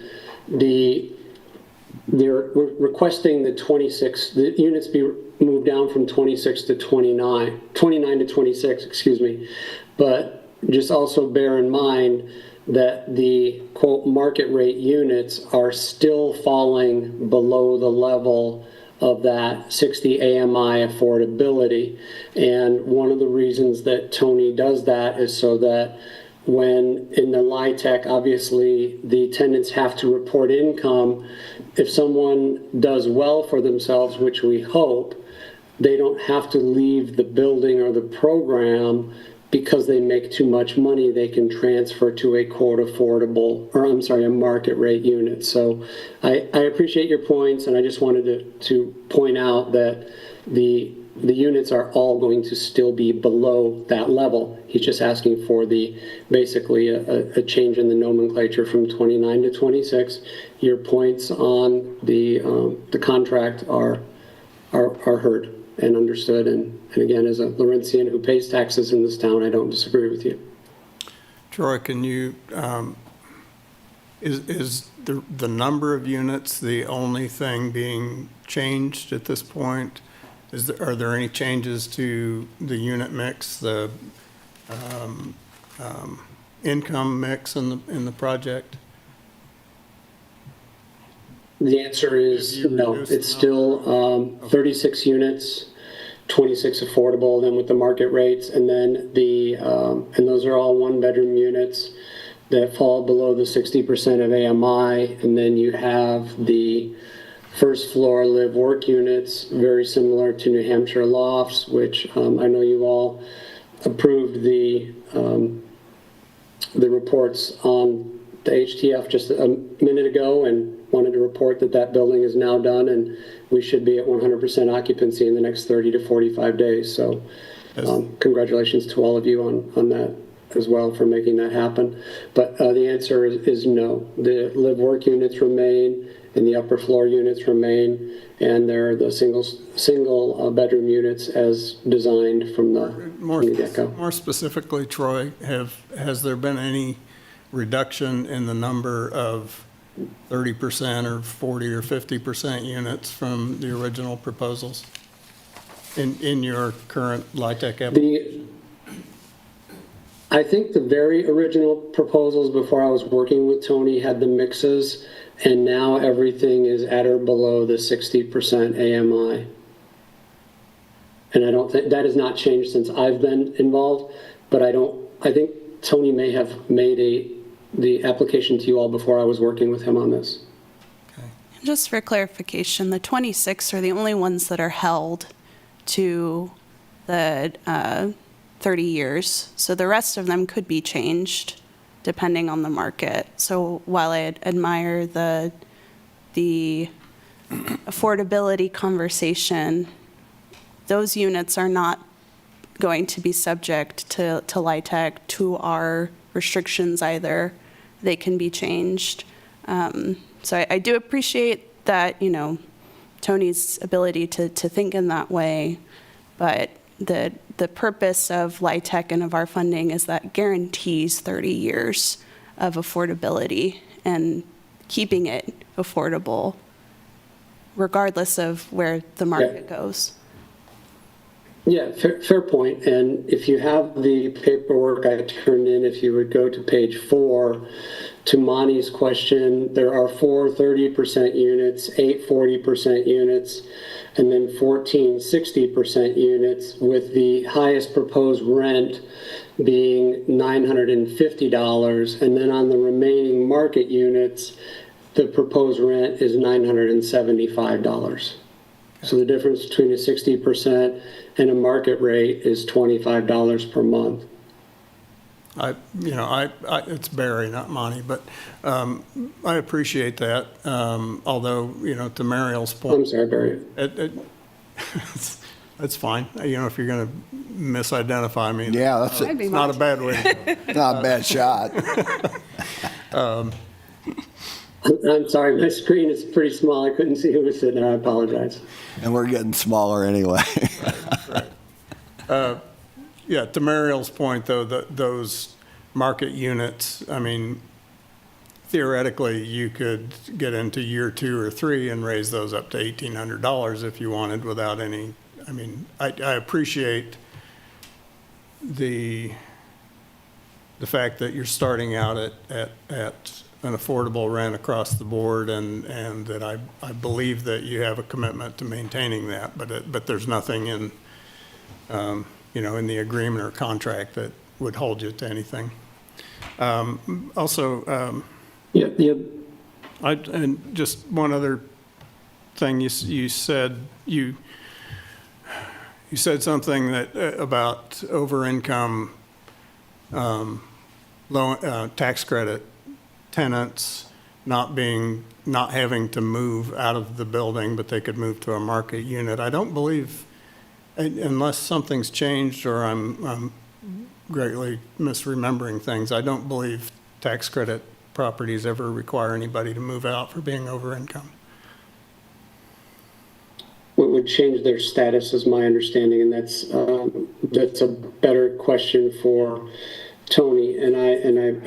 they're requesting the units be moved down from 29 to 26, excuse me. But just also bear in mind that the quote market rate units are still falling below the level of that 60 AMI affordability. And one of the reasons that Tony does that is so that when in the LIHTC, obviously the tenants have to report income. If someone does well for themselves, which we hope, they don't have to leave the building or the program because they make too much money. They can transfer to a quote affordable, or I'm sorry, a market rate unit. So I appreciate your points, and I just wanted to point out that the units are all going to still be below that level. He's just asking for basically a change in the nomenclature from 29 to 26. Your points on the contract are heard and understood. And again, as a Lawrencian who pays taxes in this town, I don't disagree with you. Troy, can you, is the number of units the only thing being changed at this point? Are there any changes to the unit mix, the income mix in the project? The answer is no. It's still 36 units, 26 affordable, then with the market rates, and then and those are all one-bedroom units that fall below the 60% of AMI, and then you have the first floor live-work units, very similar to New Hampshire lofts, which I know you all approved the reports on the HTF just a minute ago, and wanted to report that building is now done, and we should be at 100% occupancy in the next 30 to 45 days. So congratulations to all of you on that as well for making that happen. But the answer is no. The live-work units remain, and the upper floor units remain, and they're the single bedroom units as designed from the get-go. More specifically, Troy, has there been any reduction in the number of 30% or 40 or 50% units from the original proposals in your current LIHTC application? I think the very original proposals before I was working with Tony had the mixes, and now everything is at or below the 60% AMI. And I don't think that has not changed since I've been involved, but I think Tony may have made the application to you all before I was working with him on this. Okay. Just for clarification, the 26 are the only ones that are held to the 30 years. So the rest of them could be changed depending on the market. So while I admire the affordability conversation, those units are not going to be subject to LIHTC, to our restrictions either. They can be changed. So I do appreciate that, Tony's ability to think in that way, but the the purpose of LIHTC and of our funding is that guarantees 30 years of affordability and keeping it affordable regardless of where the market goes. Yeah, fair point. And if you have the paperwork I turned in, if you would go to page 4, to Monty's question, there are 4 30% units, 8 40% units, and then 14 60% units, with the highest proposed rent being $950. And then on the remaining market units, the proposed rent is $975. So the difference between a 60% and a market rate is $25 per month. It's Barry, not Monty, but I appreciate that. Although, to Mariel's point. I'm sorry, Barry. That's fine. If you're going to misidentify me. Yeah, that's I'd be It's not a bad way to go. not a bad shot. I'm sorry, my screen is pretty small. I couldn't see who was sitting there. I apologize. And we're getting smaller anyway. Yeah, to Mariel's point, though, those market units, theoretically, you could get into year 2 or 3 and raise those up to $1,800 if you wanted without any, I appreciate the fact that you're starting out at an affordable rent across the board, and that I believe that you have a commitment to maintaining that, but there's nothing in, in the agreement or contract that would hold you to anything. Also, and just one other thing, you said something that about over-income low tax credit tenants not having to move out of the building, but they could move to a market unit. I don't believe, unless something's changed or I'm greatly misremembering things, I don't believe tax credit properties ever require anybody to move out for being over income. What would change their status is my understanding, and that's a better question for Tony. And I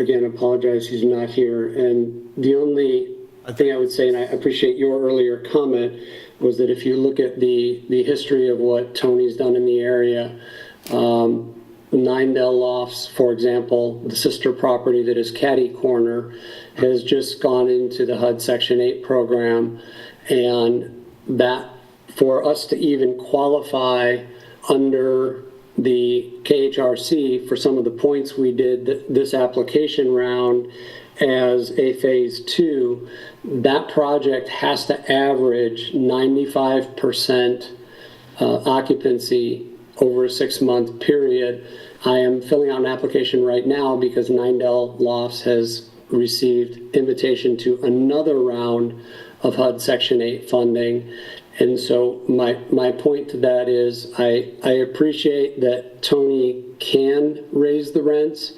again apologize he's not here. And the only thing I would say, and I appreciate your earlier comment, was that if you look at the history of what Tony's done in the area, Ninedale Lofts, for example, the sister property that is Caddy Corner, has just gone into the HUD Section 8 program, and that, for us to even qualify under the KHRC for some of the points we did this application round as a phase 2, that project has to average 95% occupancy over a 6-month period. I am filling out an application right now because Ninedale Lofts has received invitation to another round of HUD Section 8 funding. And so my point to that is I appreciate that Tony can raise the rents,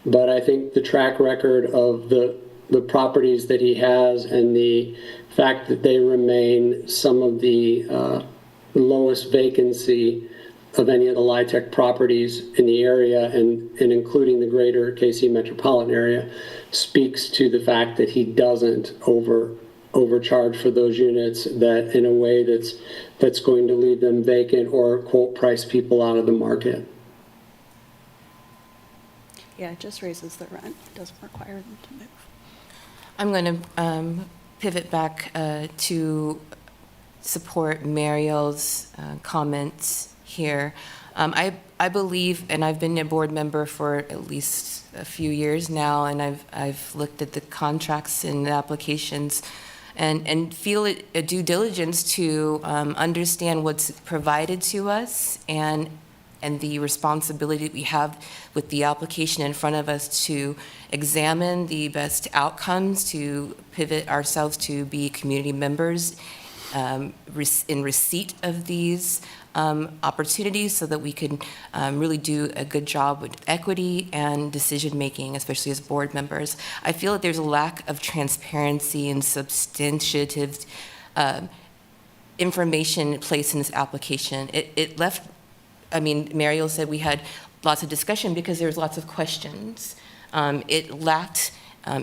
but I think the track record of the properties that he has and the fact that they remain some of the lowest vacancy of any of the LIHTC properties in the area, and including the greater KC metropolitan area, speaks to the fact that he doesn't overcharge for those units that in a way that's going to leave them vacant or, quote, price people out of the market. Yeah, it just raises the rent. It doesn't require them to move. I'm going to pivot back to support Mariel's comments here. I believe, and I've been a board member for at least a few years now, and I've looked at the contracts and the applications, and feel it a due diligence to understand what's provided to us and the responsibility that we have with the application in front of us to examine the best outcomes, to pivot ourselves to be community members in receipt of these opportunities, so that we can really do a good job with equity and decision-making, especially as board members. I feel that there's a lack of transparency and substantive information placed in this application. It left I mean, Mariel said we had lots of discussion because there was lots of questions. It lacked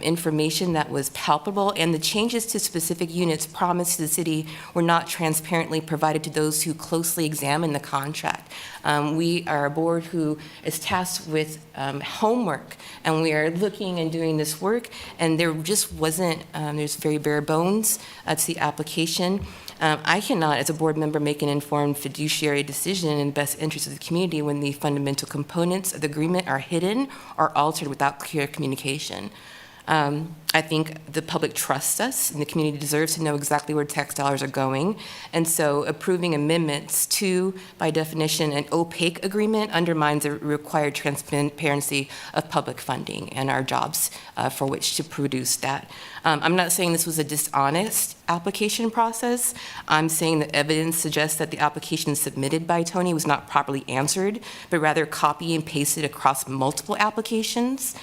information that was palpable, and the changes to specific units promised to the city were not transparently provided to those who closely examine the contract. We are a board who is tasked with homework, and we are looking and doing this work, and there just wasn't, there's very bare bones to the application. I cannot, as a board member, make an informed fiduciary decision in the best interest of the community when the fundamental components of the agreement are hidden or altered without clear communication. I think the public trusts us, and the community deserves to know exactly where tax dollars are going. And so approving amendments to, by definition, an opaque agreement undermines the required transparency of public funding and our jobs for which to produce that. I'm not saying this was a dishonest application process. I'm saying that evidence suggests that the application submitted by Tony was not properly answered, but rather copy and pasted across multiple applications.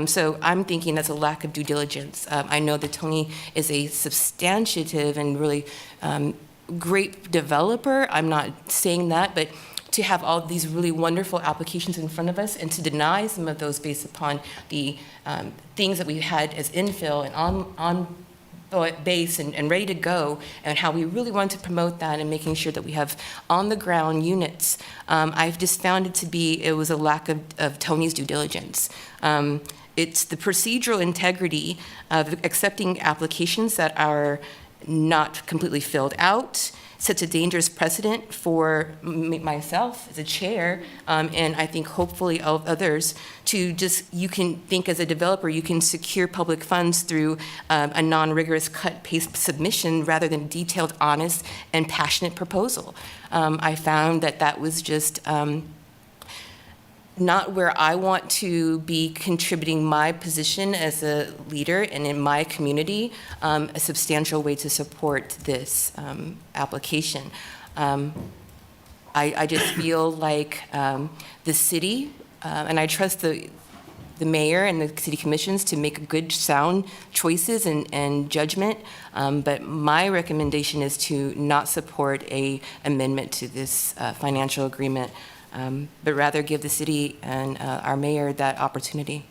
So I'm thinking that's a lack of due diligence. I know that Tony is a substantive and really great developer. I'm not saying that, but to have all these really wonderful applications in front of us and to deny some of those based upon the things that we had as infill and on base and ready to go, and how we really want to promote that and making sure that we have on the ground units. I've just found it was a lack of Tony's due diligence. It's the procedural integrity of accepting applications that are not completely filled out, sets a dangerous precedent for myself as a chair, and I think hopefully all others, to just, you can think as a developer, you can secure public funds through a non-rigorous cut-paste submission rather than detailed, honest, and passionate proposal. I found that was just not where I want to be contributing my position as a leader and in my community, a substantial way to support this application. I just feel like the city, and I trust the mayor and the city commissions to make good, sound choices and judgment, but my recommendation is to not support an amendment to this financial agreement, but rather give the city and our mayor that opportunity.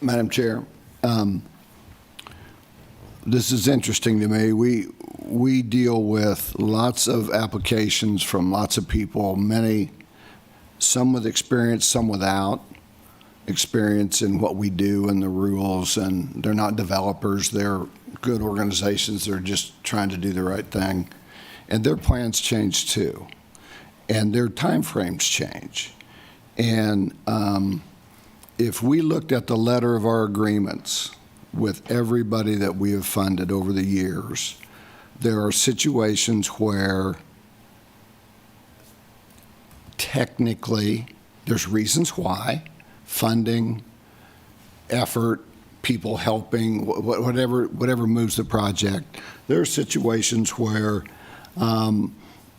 Madam Chair, this is interesting to me. We deal with lots of applications from lots of people, some with experience, some without experience in what we do and the rules, and they're not developers, they're good organizations, they're just trying to do the right thing. And their plans change too, and their timeframes change. And if we looked at the letter of our agreements with everybody that we have funded over the years, there are situations where technically there's reasons why, funding, effort, people helping, whatever moves the project. There are situations where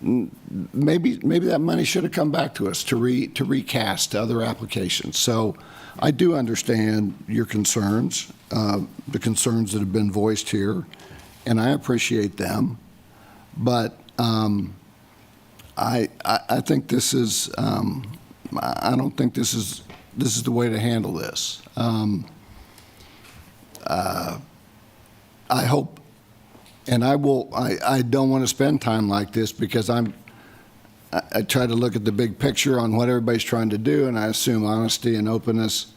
maybe that money should have come back to us to recast other applications. So I do understand your concerns, the concerns that have been voiced here, and I appreciate them. But I think this is I don't think this is the way to handle this. I hope, and I don't want to spend time like this because I try to look at the big picture on what everybody's trying to do, and I assume honesty and openness,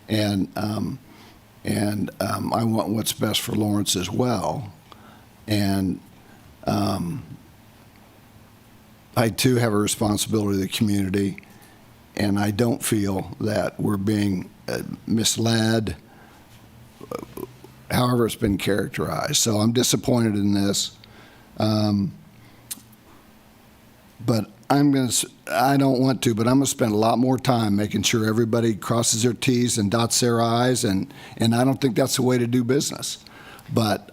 and I want what's best for Lawrence as well. And I too have a responsibility to the community, and I don't feel that we're being misled, however it's been characterized. So I'm disappointed in this. But I don't want to, but I'm going to spend a lot more time making sure everybody crosses their T's and dots their I's, and I don't think that's the way to do business. But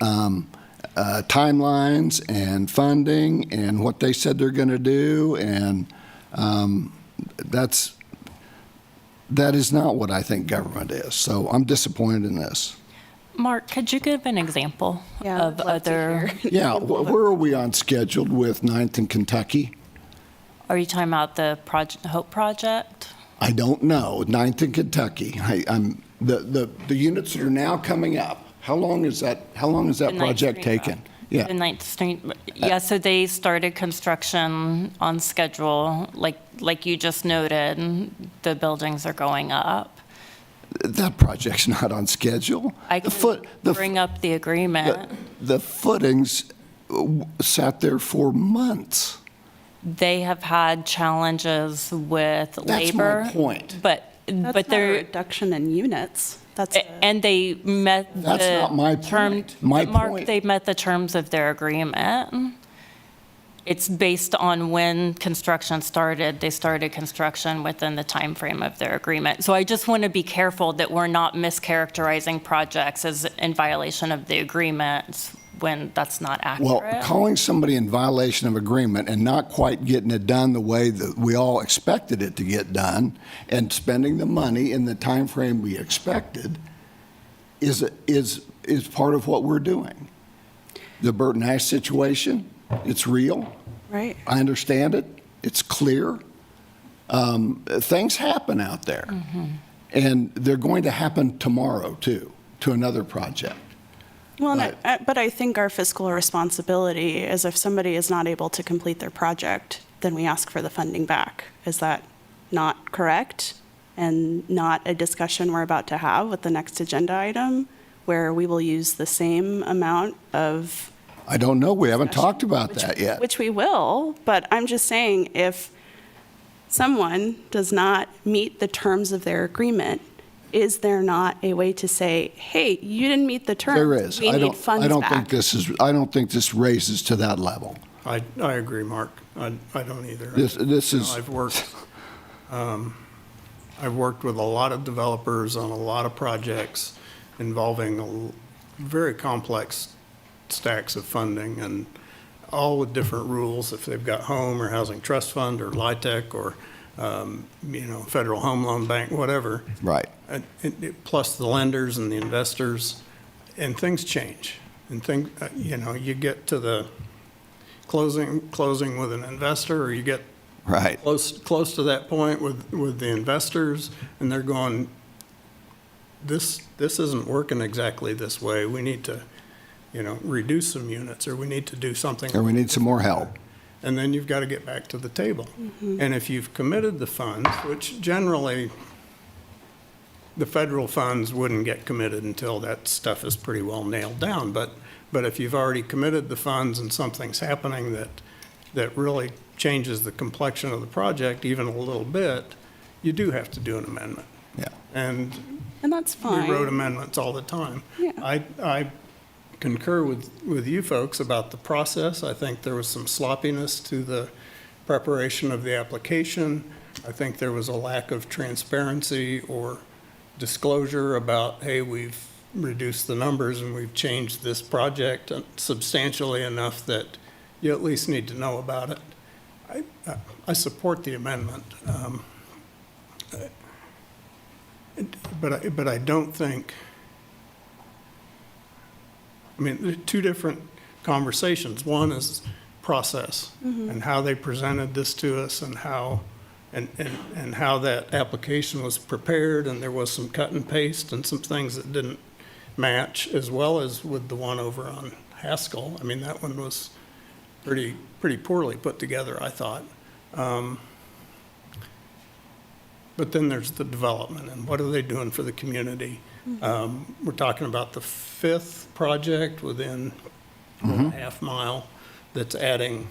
timelines and funding and what they said they're going to do, and that is not what I think government is. So I'm disappointed in this. Mark, could you give an example Yeah, of I'd love to other? hear. Yeah, where are we on schedule with 9th and Kentucky? Are you talking about the Hope Project? I don't know. 9th in Kentucky. I'm the units that are now coming up. How long is that The Ninth project Street taking? The Yeah. 9th Street, yeah, so they started construction on schedule, like you just noted, the buildings are going up. That project's not on schedule. I can bring up the agreement. The footings sat there for months. They have had challenges with labor. That's my point. But That's not a they're, reduction in units. That's and they met That's the not my term. point. My Mark, point- they met the terms of their agreement. It's based on when construction started. They started construction within the time frame of their agreement. So I just want to be careful that we're not mischaracterizing projects as in violation of the agreement when that's not accurate. Well, calling somebody in violation of agreement and not quite getting it done the way that we all expected it to get done and spending the money in the time frame we expected is part of what we're doing. The Bert Nash situation, it's real. right. I understand it. It's clear. Things happen out there. And they're going to happen tomorrow, too, to another project. Well, Right. but I think our fiscal responsibility is if somebody is not able to complete their project, then we ask for the funding back. Is that not correct? And not a discussion we're about to have with the next agenda item, where we will use the same amount of. I don't know. We haven't talked about that yet. Which we will, but I'm just saying, if someone does not meet the terms of their agreement, is there not a way to say, hey, you didn't meet the terms? There is. We need funds I don't back. I don't think this raises to that level. I agree, Mark. I don't either. This You know, is, I've worked with a lot of developers on a lot of projects involving very complex stacks of funding, and all with different rules, if they've got home or housing trust fund or LIHTC or, Federal Home Loan Bank, whatever. right. Plus the lenders and the investors, and things change. And you get to the closing with an investor, or you get Right. close to that point with the investors, and they're going, this isn't working exactly this way. We need to, reduce some units, or we need to do something. Or we need some more help. And then you've got to get back to the table. And if you've committed the funds, which generally, the federal funds wouldn't get committed until that stuff is pretty well nailed down. But if you've already committed the funds and something's happening that really changes the complexion of the project even a little bit, you do have to do an amendment. Yeah. And that's fine. we wrote amendments all the time. Yeah. I concur with you folks about the process. I think there was some sloppiness to the preparation of the application. I think there was a lack of transparency or disclosure about, hey, we've reduced the numbers and we've changed this project substantially enough that you at least need to know about it. I support the amendment. But I don't think, there are two different conversations. One is process and how they presented this to us, and how that application was prepared, and there was some cut and paste and some things that didn't match, as well as with the one over on Haskell. That one was pretty poorly put together, I thought. But then there's the development, and what are they doing for the community? We're talking about the 5th project within a half mile that's adding,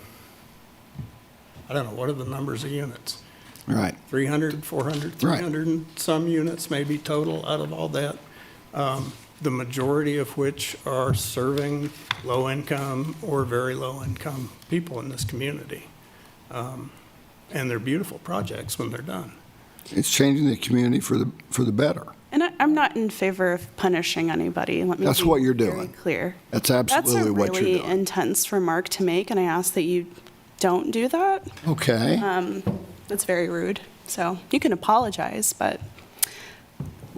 I don't know, what are the numbers of units? Right. 300, 400, 300 and some units maybe total out of all that. The majority of which are serving low-income or very low-income people in this community. And they're beautiful projects when they're done. It's changing the community for the better. And I'm not in favor of punishing anybody. Let me That's be what you're very doing. clear. That's absolutely what you're That's a really doing. intense remark to make, and I ask that you don't do that. Okay. That's very rude. So you can apologize, but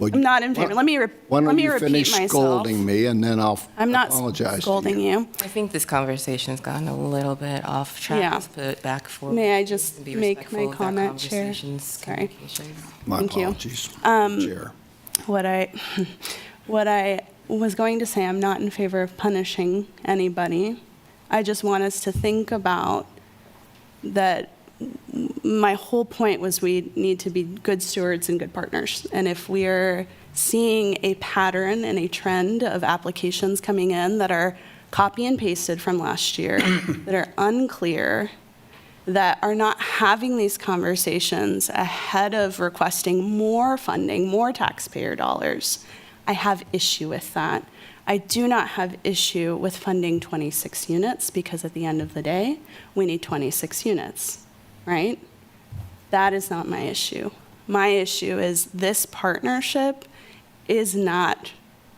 Well, I'm not in favor. Let me Why don't you repeat finish myself. scolding me, and then I'll I'm not apologize scolding to you. you. I think this conversation's gotten a little bit off track. Yeah. Let's put it back forward. May I just and be make respectful my of that comment, Chair? conversation's Sorry. communication. My Thank you. apologies, Chair. What I was going to say, I'm not in favor of punishing anybody. I just want us to think about that. My whole point was we need to be good stewards and good partners. And if we are seeing a pattern and a trend of applications coming in that are copy and pasted from last year, that are unclear, that are not having these conversations ahead of requesting more funding, more taxpayer dollars, I have issue with that. I do not have issue with funding 26 units because at the end of the day, we need 26 units, right? That is not my issue. My issue is this partnership is not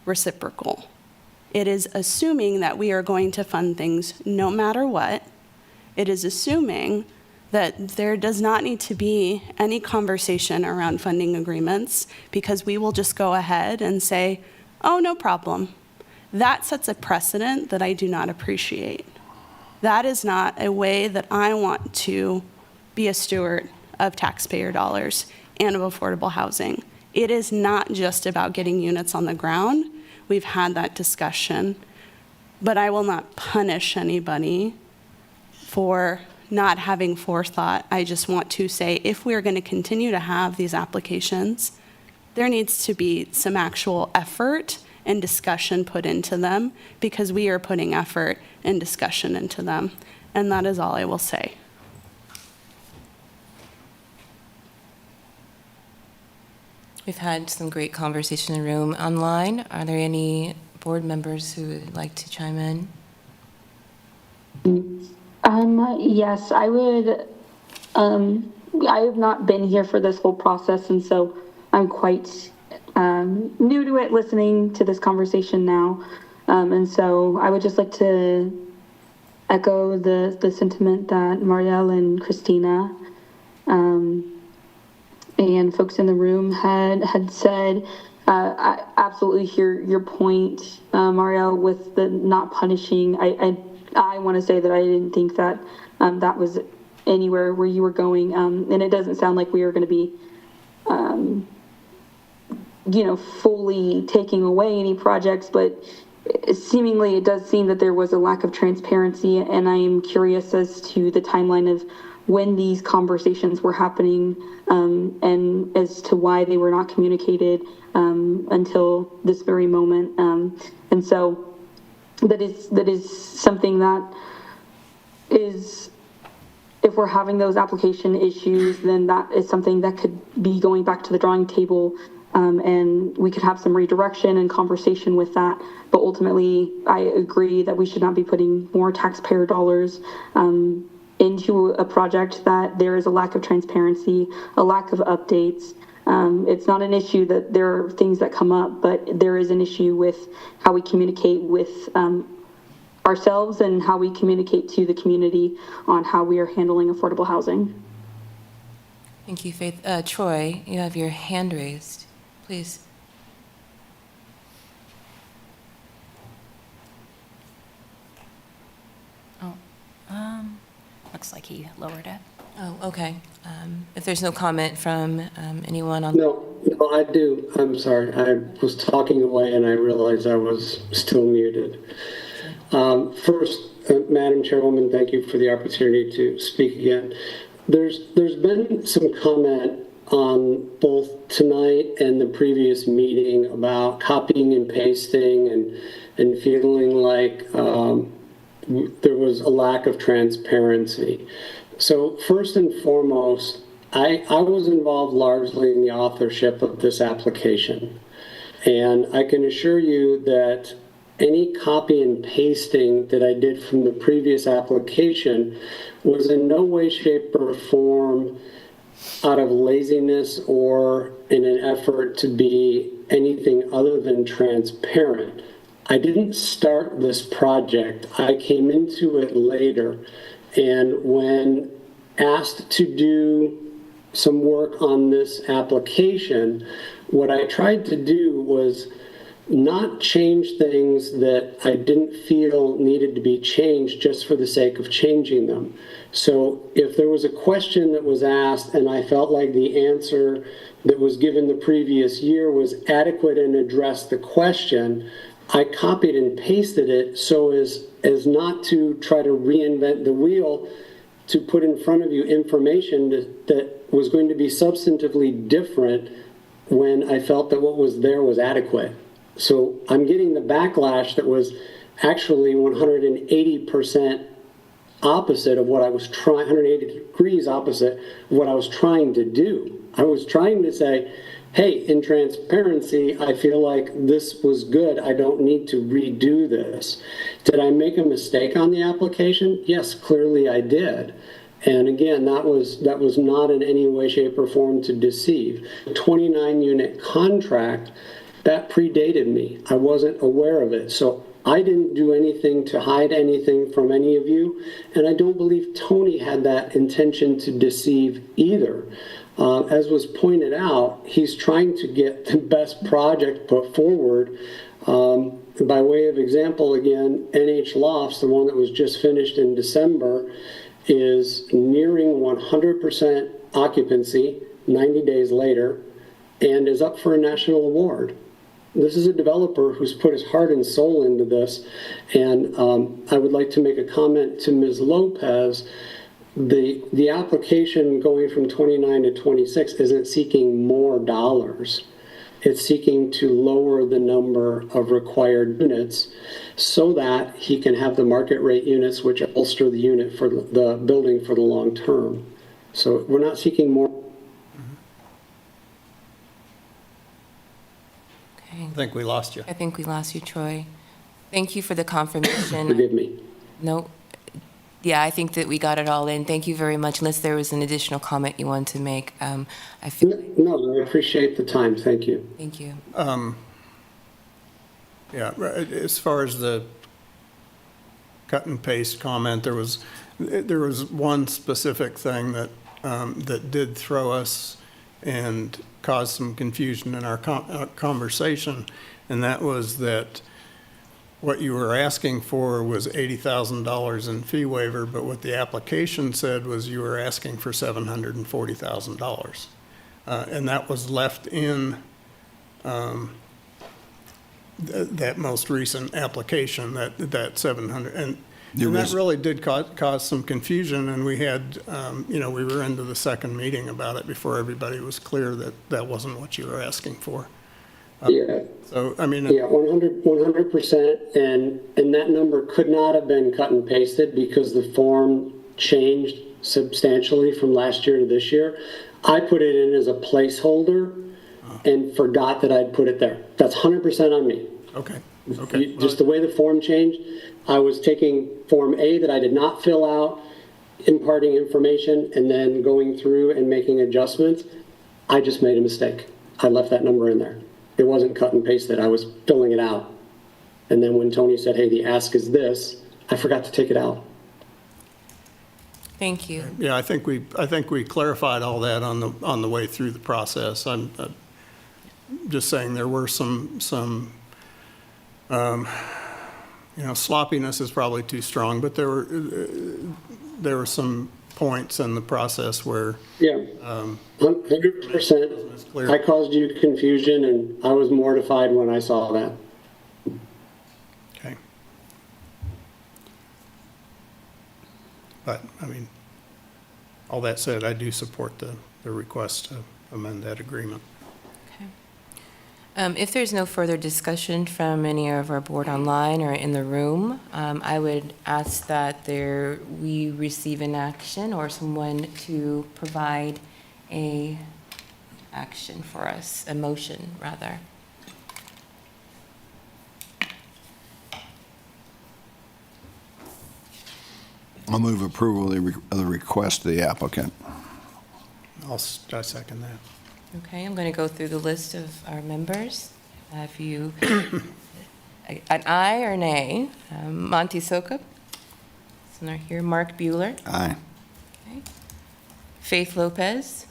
reciprocal. It is assuming that we are going to fund things no matter what. It is assuming that there does not need to be any conversation around funding agreements because we will just go ahead and say, oh, no problem. That sets a precedent that I do not appreciate. That is not a way that I want to be a steward of taxpayer dollars and of affordable housing. It is not just about getting units on the ground. We've had that discussion, but I will not punish anybody for not having forethought. I just want to say, if we're going to continue to have these applications, there needs to be some actual effort and discussion put into them because we are putting effort and discussion into them. And that is all I will say. We've had some great conversation in the room. Online, are there any board members who would like to chime in? Yes, I would. I have not been here for this whole process, and so I'm quite new to it, listening to this conversation now. And so I would just like to echo the sentiment that Marielle and Christina and folks in the room had said. I absolutely hear your point, Marielle, with the not punishing. I want to say that I didn't think that that was anywhere where you were going, and it doesn't sound like we are going to be, fully taking away any projects, but seemingly it does seem that there was a lack of transparency, and I am curious as to the timeline of when these conversations were happening, and as to why they were not communicated until this very moment. And so that is something that is, if we're having those application issues, then that is something that could be going back to the drawing table, and we could have some redirection and conversation with that. But ultimately, I agree that we should not be putting more taxpayer dollars into a project that there is a lack of transparency, a lack of updates. It's not an issue that there are things that come up, but there is an issue with how we communicate with ourselves and how we communicate to the community on how we are handling affordable housing. Thank you, Faith. Troy, you have your hand raised. Please. Looks like he lowered it. Oh, okay. If there's no comment from anyone on... No, I do. I'm sorry. I was talking away and I realized I was still muted. First, Madam Chairwoman, thank you for the opportunity to speak again. There's been some comment on both tonight and the previous meeting about copying and pasting and feeling like there was a lack of transparency. So first and foremost, I was involved largely in the authorship of this application. And I can assure you that any copy and pasting that I did from the previous application was in no way, shape, or form out of laziness or in an effort to be anything other than transparent. I didn't start this project. I came into it later. And when asked to do some work on this application, what I tried to do was not change things that I didn't feel needed to be changed just for the sake of changing them. So if there was a question that was asked and I felt like the answer that was given the previous year was adequate and addressed the question, I copied and pasted it so as not to try to reinvent the wheel, to put in front of you information that was going to be substantively different when I felt that what was there was adequate. So I'm getting the backlash that was actually 180% opposite of what I was trying, 180 degrees opposite of what I was trying to do. I was trying to say, hey, in transparency, I feel like this was good. I don't need to redo this. Did I make a mistake on the application? Yes, clearly I did. And again, that was not in any way, shape, or form to deceive. 29-unit contract, that predated me. I wasn't aware of it. So I didn't do anything to hide anything from any of you. And I don't believe Tony had that intention to deceive either. As was pointed out, he's trying to get the best project put forward. By way of example, again, NH Lofts, the one that was just finished in December, is nearing 100% occupancy 90 days later and is up for a national award. This is a developer who's put his heart and soul into this. And I would like to make a comment to Ms. Lopez. The application going from 29 to 26 isn't seeking more dollars. It's seeking to lower the number of required units so that he can have the market rate units which bolster the unit for the building for the long term. So we're not seeking more. Okay. I think we lost you. I think we lost you, Troy. Thank you for the confirmation. Forgive me. No, yeah, I think that we got it all in. Thank you very much. Unless there was an additional comment you wanted to make, I feel like, No, I appreciate the time. Thank you. thank you. Yeah, right, as far as the cut and paste comment, there was one specific thing that that did throw us and cause some confusion in our conversation, and that was that what you were asking for was $80,000 in fee waiver, but what the application said was you were asking for $740,000. And that was left in that most recent application, that 700. And that really did cause some confusion, and we had, we were into the second meeting about it before everybody was clear that that wasn't what you were asking for. Yeah. So, I mean. Yeah, 100%, and that number could not have been cut and pasted because the form changed substantially from last year to this year. I put it in as a placeholder and forgot that I'd put it there. That's 100% on me. Okay. Just the way the form changed, I was taking Form A that I did not fill out, imparting information, and then going through and making adjustments. I just made a mistake. I left that number in there. It wasn't cut and pasted. I was filling it out. And then when Tony said, hey, the ask is this, I forgot to take it out. Thank you. Yeah, I think we clarified all that on the way through the process. I'm just saying there were some sloppiness is probably too strong, but there were some points in the process where. Yeah, 100%. I caused you confusion, and I was mortified when I saw that. Okay. But, I mean, all that said, I do support the request to amend that agreement. Okay. If there's no further discussion from any of our board online or in the room, I would ask that we receive an action or someone to provide a action for us, a motion, rather. I'll move approval of the request of the applicant. I second that. Okay, I'm going to go through the list of our members. If you, an aye or an A, Monty Sokup, is not here. Mark Bueller, Aye. okay. Faith Lopez,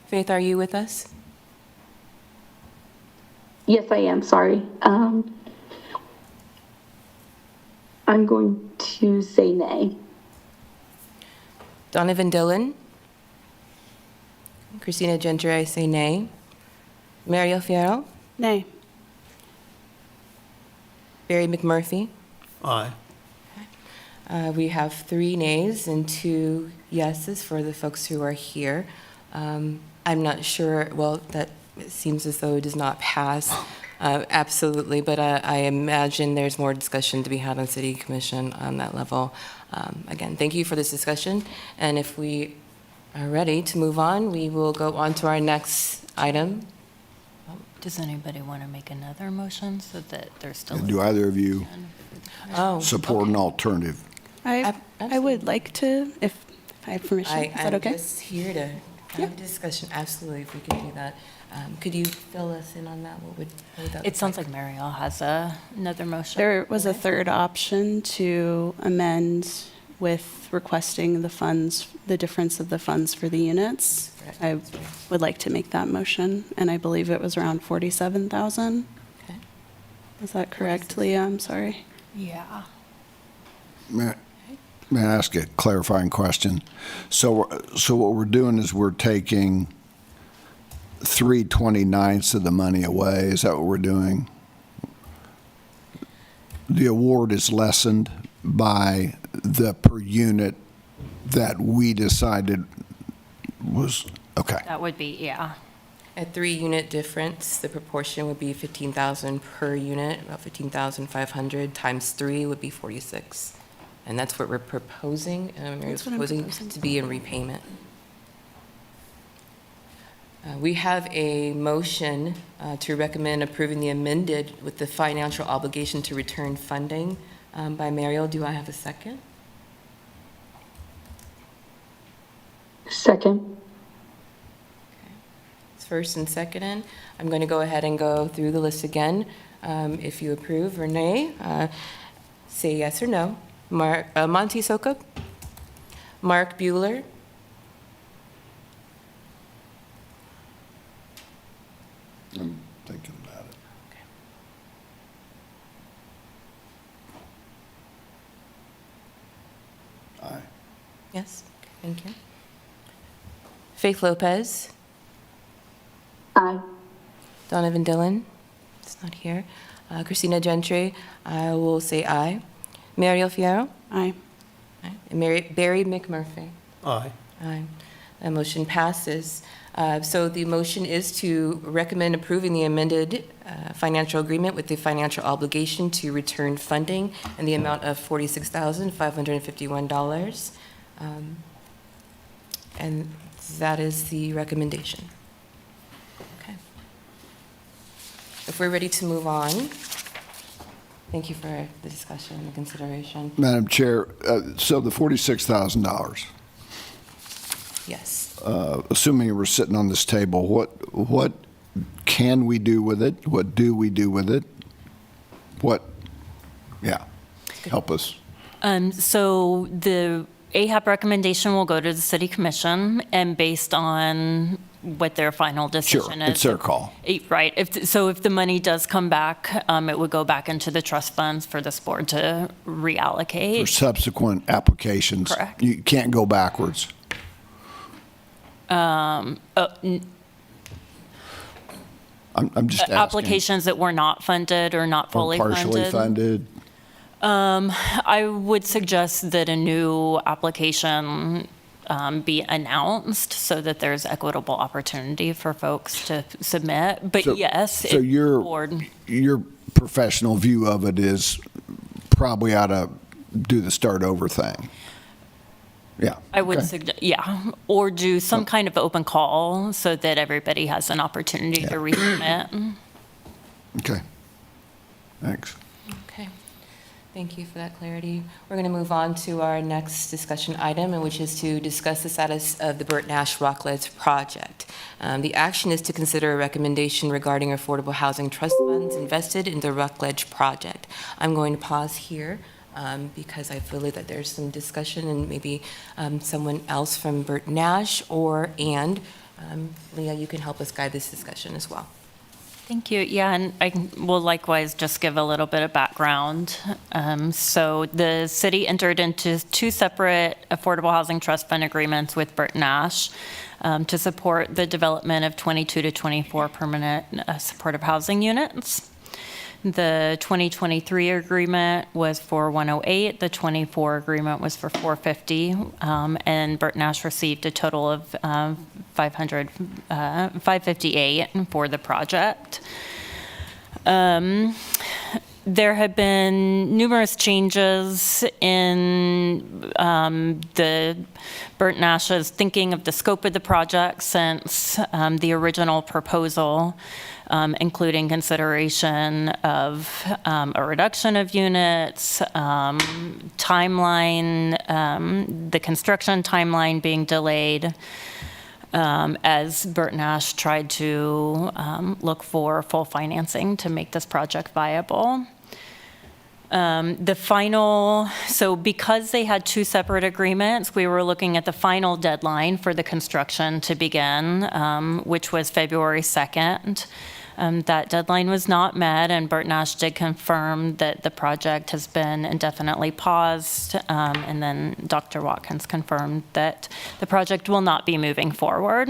Faith, are you with us? Yes, I am, sorry. I'm going to say nay. Donovan Dillon? Christina Gentry, I say nay. Mariel Fierro? Nay. Barry McMurphy? Aye. We have 3 nays and 2 yeses for the folks who are here. I'm not sure, well, that it seems as though it does not pass, absolutely, but I imagine there's more discussion to be had on City Commission on that level. Again, thank you for this discussion, and if we are ready to move on, we will go on to our next item. Does anybody want to make another motion so that there's still? Do either of you Oh, support an alternative? I would like to, if I have permission. Is that okay? I'm just here to have a discussion, absolutely, if we could do that. Could you fill us in on that? What would that It look sounds like Mariel has another motion. There was a third option to amend with requesting the funds, the difference of the funds for the units. Correct. I would like to make that motion, and I believe it was around 47,000. Okay. Is that correct, Leah? I'm sorry. Yeah. May I ask a clarifying question? So what we're doing is we're taking 3/29ths of the money away. Is that what we're doing? The award is lessened by the per unit that we decided was, okay. That would be, yeah. A 3-unit difference, the proportion would be 15,000 per unit, about 15,500 times 3 would be 46. And that's what we're proposing, Mary's That's what I'm proposing to be in repayment. We have a motion to recommend approving the amended with the financial obligation to return funding by Mariel. Do I have a second? Second. It's first and second. I'm going to go ahead and go through the list again. If you approve or nay, say yes or no. Monty Sokup? Mark Bueller? I'm thinking about it. Aye. Yes, thank you. Faith Lopez? Aye. Donovan Dillon? It's not here. Christina Gentry? I will say aye. Mariel Fierro? Aye. Aye. And Barry McMurphy? Aye. Aye. That motion passes. So the motion is to recommend approving the amended financial agreement with the financial obligation to return funding in the amount of $46,551. And that is the recommendation. Okay. If we're ready to move on, thank you for the discussion and the consideration. Madam Chair, so the $46,000, Yes. assuming we're sitting on this table, what can we do with it? What do we do with it? Help us. So the AHAB recommendation will go to the City Commission, and based on what their final decision is. It's their call. Right. If the money does come back, it would go back into the trust funds for this board to reallocate. For subsequent applications. Correct. You can't go backwards. n- I'm just asking. applications that were not funded or not Or fully partially funded. funded. I would suggest that a new application be announced so that there's equitable opportunity for folks to submit. But So- yes, So if the your board, professional view of it is probably ought to do the start over thing. Yeah. I would okay. suggest, yeah, or do some kind of open call so that everybody has an opportunity to resubmit. Okay. Thanks. Okay. Thank you for that clarity. We're going to move on to our next discussion item, and which is to discuss the status of the Bert Nash Rockledge project. The action is to consider a recommendation regarding affordable housing trust funds invested in the Rockledge project. I'm going to pause here because I feel that there's some discussion, and maybe someone else from Bert Nash and Leah, you can help us guide this discussion as well. Thank you. Yeah, and I will likewise just give a little bit of background. So the city entered into 2 separate Affordable Housing Trust Fund agreements with Bert Nash to support the development of 22 to 24 permanent supportive housing units. The 2023 agreement was for 108, the 24 agreement was for 450, and Bert Nash received a total of 558 for the project. There have been numerous changes in the Bert Nash's thinking of the scope of the project since the original proposal, including consideration of a reduction of units, timeline, the construction timeline being delayed, as Bert Nash tried to look for full financing to make this project viable. So because they had 2 separate agreements, we were looking at the final deadline for the construction to begin, which was February 2nd. That deadline was not met, and Bert Nash did confirm that the project has been indefinitely paused, and then Dr. Watkins confirmed that the project will not be moving forward.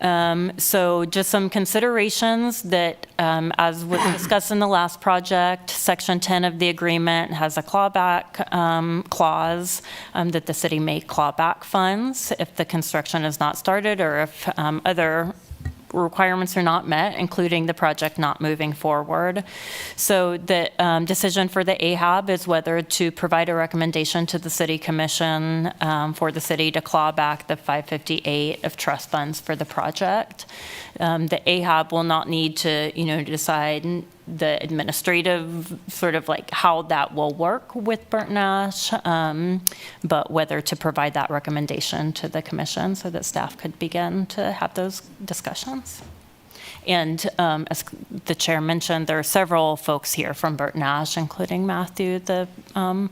So just some considerations that, as was discussed in the last project, Section 10 of the agreement has a clawback clause that the city may claw back funds if the construction is not started or if other requirements are not met, including the project not moving forward. So the decision for the AHAB is whether to provide a recommendation to the City Commission for the city to claw back the 558 of trust funds for the project. The AHAB will not need to, decide the administrative sort of like how that will work with Bert Nash, but whether to provide that recommendation to the commission so that staff could begin to have those discussions. And as the chair mentioned, there are several folks here from Bert Nash, including Matthew, the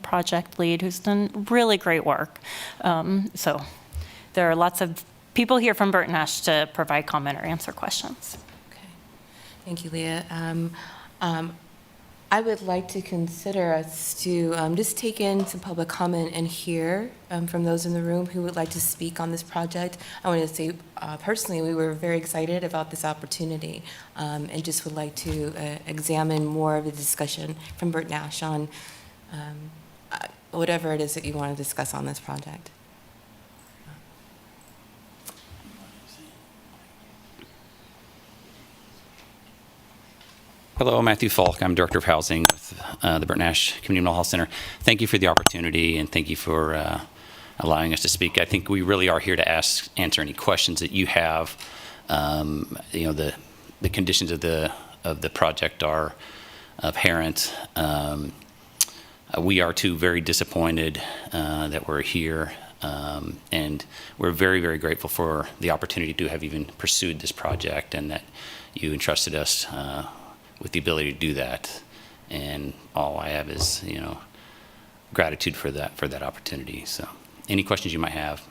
project lead, who's done really great work. So there are lots of people here from Bert Nash to provide comment or answer questions. Okay. Thank you, Leah. I would like to consider us to just take in some public comment and hear from those in the room who would like to speak on this project. I want to say personally we were very excited about this opportunity and just would like to examine more of the discussion from Bert Nash on whatever it is that you want to discuss on this project. Hello, Matthew Falk. I'm Director of Housing with the Bert Nash Community Mental Health Center. Thank you for the opportunity and thank you for allowing us to speak. I think we really are here to answer any questions that you have. The conditions of the project are apparent. We are too very disappointed that we're here, and we're very, very grateful for the opportunity to have even pursued this project and that you entrusted us with the ability to do that. And all I have is, gratitude for that opportunity. So any questions you might have,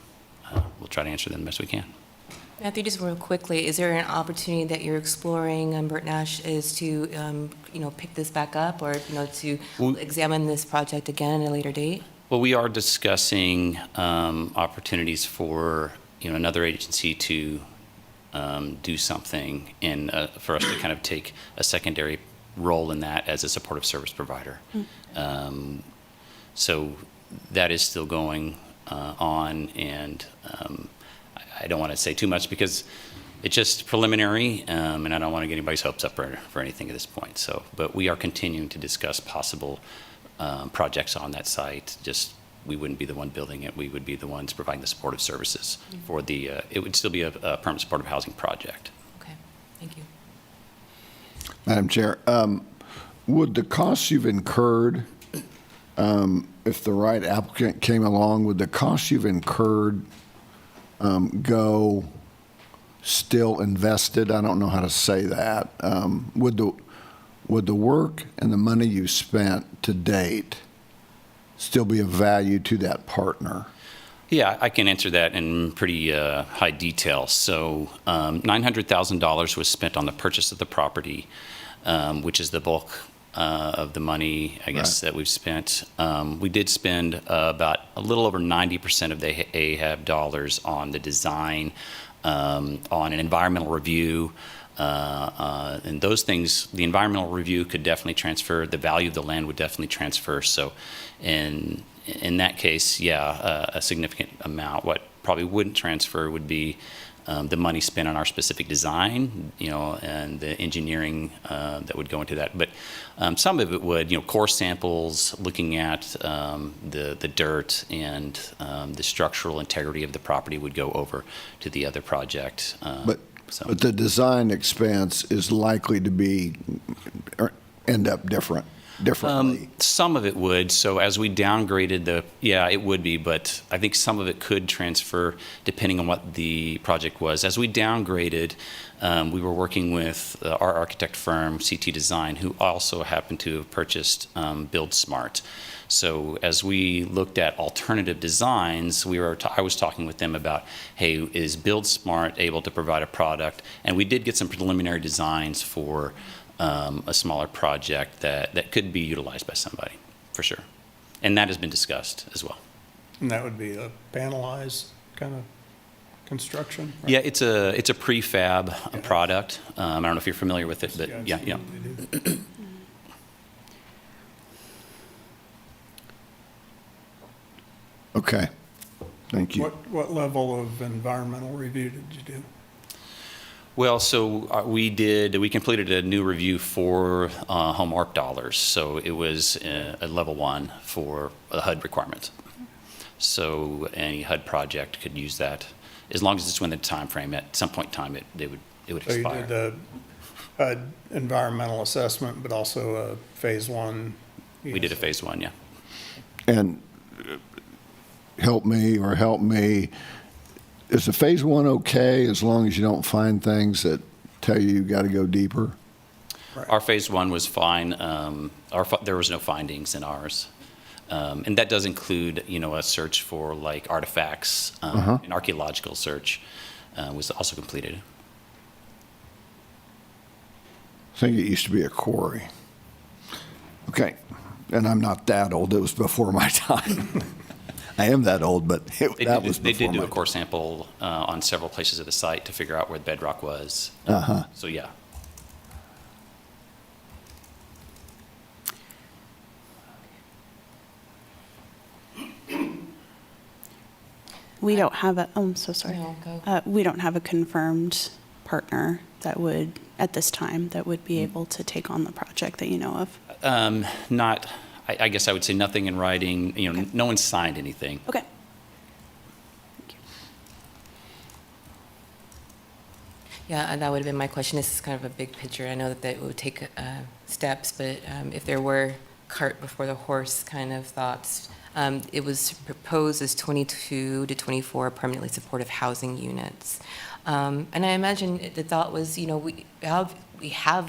we'll try to answer them the best we can. Matthew, just real quickly, is there an opportunity that you're exploring, Bert Nash, is to, pick this back up or, to examine this project again at a later date? Well, we are discussing opportunities for, another agency to do something and for us to kind of take a secondary role in that as a supportive service provider. So that is still going on, and I don't want to say too much because it's just preliminary, and I don't want to get anybody's hopes up for anything at this point. So, but we are continuing to discuss possible projects on that site. Just we wouldn't be the one building it. We would be the ones providing the supportive services for the, it would still be a permanent supportive housing project. Okay, thank you. Madam Chair, would the costs you've incurred, if the right applicant came along, would the costs you've incurred go still invested? I don't know how to say that. Would the work and the money you spent to date still be of value to that partner? Yeah, I can answer that in pretty high detail. So $900,000 was spent on the purchase of the property, which is the bulk of the money, I guess, that we've spent. We did spend about a little over 90% of the AHAB dollars on the design, on an environmental review, and those things. The environmental review could definitely transfer. The value of the land would definitely transfer. So in that case, yeah, a significant amount. What probably wouldn't transfer would be the money spent on our specific design, and the engineering that would go into that. But some of it would, core samples, looking at the dirt and the structural integrity of the property would go over to the other project. But the design expense is likely to be, or end up differently. Some of it would. So as we downgraded it would be, but I think some of it could transfer depending on what the project was. As we downgraded, we were working with our architect firm, CT Design, who also happened to have purchased Build Smart. So as we looked at alternative designs, I was talking with them about, hey, is Build Smart able to provide a product? And we did get some preliminary designs for a smaller project that could be utilized by somebody, for sure. And that has been discussed as well. And that would be a panelized kind of construction? Right? Yeah, it's a prefab product. I don't know if you're familiar with it, but yeah. Okay, thank you. What level of environmental review did you do? Well, so we completed a new review for home ARP dollars. So it was a level 1 for the HUD requirements. So any HUD project could use that as long as it's within the time frame. At some point in time, it would expire. So you did a HUD environmental assessment, but also a phase 1. We did a phase 1, yeah. And help me. Is the phase 1 okay as long as you don't find things that tell you got to go deeper? Right. Our phase 1 was fine. There was no findings in ours. And that does include, a search for like artifacts. An archaeological search was also completed. I think it used to be a quarry. Okay, and I'm not that old. It was before my time. I am that old, but that was before my time. They did do a core sample on several places of the site to figure out where the bedrock was. So, yeah. We don't have I'm so sorry. No, go. We don't have a confirmed partner that would, at this time, that would be able to take on the project that you know of? I guess I would say nothing in writing. Okay. No one's signed anything. Okay. Yeah, and that would have been my question. This is kind of a big picture. I know that it would take steps, but if there were cart before the horse kind of thoughts, it was proposed as 22 to 24 permanently supportive housing units. And I imagine the thought was, we have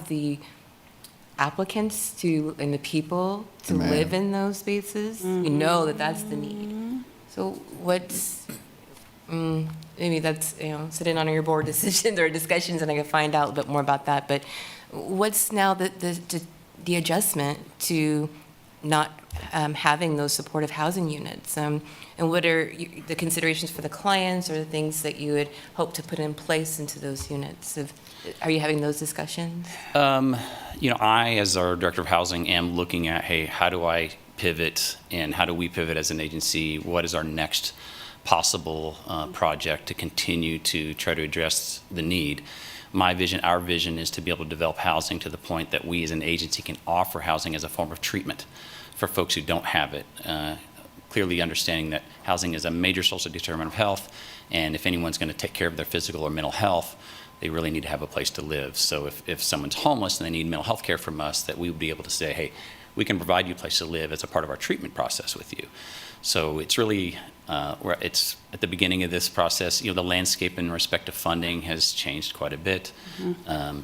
the applicants and the people to live in those spaces. We know that that's the need. So what's, maybe that's, sit in on your board decisions or discussions and I can find out a bit more about that. But what's now the adjustment to not having those supportive housing units? And what are the considerations for the clients or the things that you would hope to put in place into those units? Are you having those discussions? I, as our director of housing, am looking at, hey, how do I pivot and how do we pivot as an agency? What is our next possible project to continue to try to address the need? Our vision is to be able to develop housing to the point that we as an agency can offer housing as a form of treatment for folks who don't have it. Clearly understanding that housing is a major social determinant of health, and if anyone's going to take care of their physical or mental health, they really need to have a place to live. So if someone's homeless and they need mental health care from us, that we would be able to say, hey, we can provide you a place to live as a part of our treatment process with you. So it's really, it's at the beginning of this process. The landscape in respect to funding has changed quite a bit.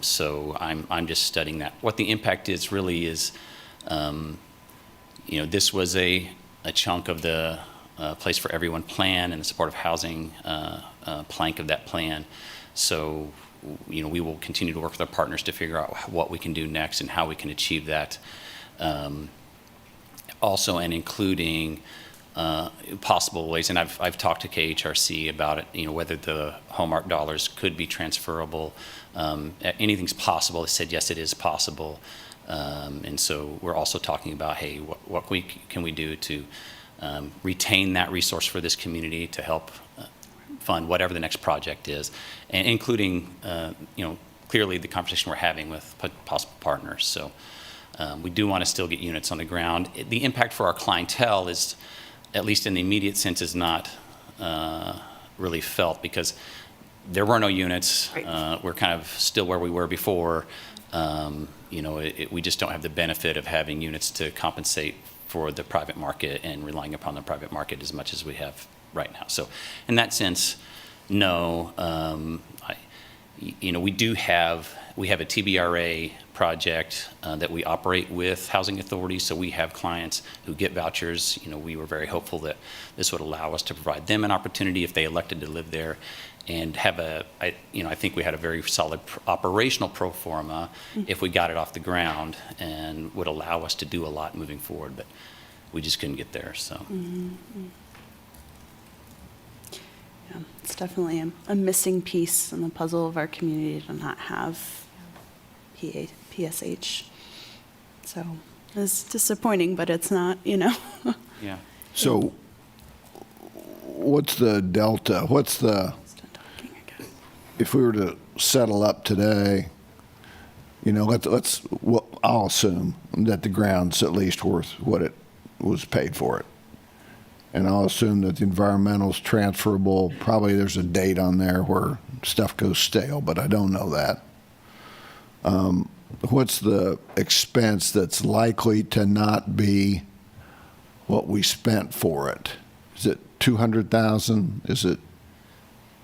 So I'm just studying that. What the impact is really is, this was a chunk of the Place for Everyone plan and the supportive housing plank of that plan. So, we will continue to work with our partners to figure out what we can do next and how we can achieve that. Also, and including possible ways, and I've talked to KHRC about it, whether the Home Art dollars could be transferable. Anything's possible. They said, yes, it is possible. And so we're also talking about, hey, what can we do to retain that resource for this community to help fund whatever the next project is, and including, clearly the conversation we're having with possible partners. So we do want to still get units on the ground. The impact for our clientele is, at least in the immediate sense, is not really felt because there were no units. Right. We're kind of still where we were before. We just don't have the benefit of having units to compensate for the private market and relying upon the private market as much as we have right now. So in that sense, no. We have a TBRA project that we operate with housing authorities, so we have clients who get vouchers. We were very hopeful that this would allow us to provide them an opportunity if they elected to live there and have I think we had a very solid operational pro forma if we got it off the ground and would allow us to do a lot moving forward, but we just couldn't get there, so. Yeah, it's definitely a missing piece in the puzzle of our community to not have PSH. So it's disappointing, but it's not, Yeah. So what's the delta? If we were to settle up today, I'll assume that the ground's at least worth what it was paid for it. And I'll assume that the environmental's transferable. Probably there's a date on there where stuff goes stale, but I don't know that. What's the expense that's likely to not be what we spent for it? Is it 200,000? Is it?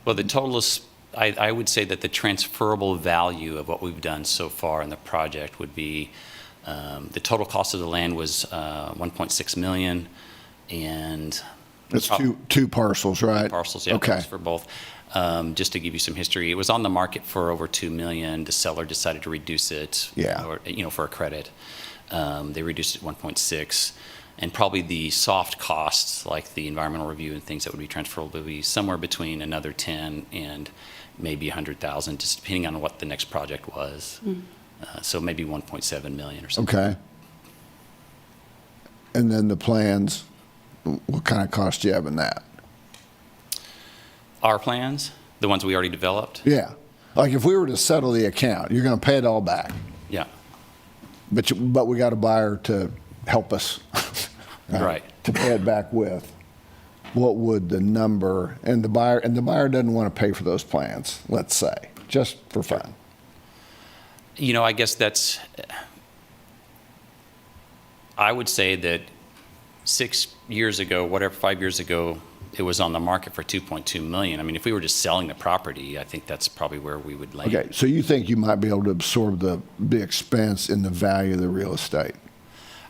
Well, the total is, I would say that the transferable value of what we've done so far in the project would be, the total cost of the land was 1.6 million, and It's two parcels, right? parcels, yeah, Okay. for both. Just to give you some history, it was on the market for over 2 million. The seller decided to reduce it, Yeah. for a credit. They reduced it to 1.6, and probably the soft costs, like the environmental review and things that would be transferable, would be somewhere between another 10 and maybe 100,000, just depending on what the next project was. So maybe 1.7 million or something. Okay. And then the plans, what kind of cost do you have in that? Our plans, the ones we already developed? Yeah. Like if we were to settle the account, you're going to pay it all back. Yeah. But we got a buyer to help us. Right. To pay it back with. What would the number, and the buyer doesn't want to pay for those plans, let's say, just for fun. I guess I would say that 6 years ago, 5 years ago, it was on the market for 2.2 million. I mean, if we were just selling the property, I think that's probably where we would land. Okay, so you think you might be able to absorb the expense in the value of the real estate?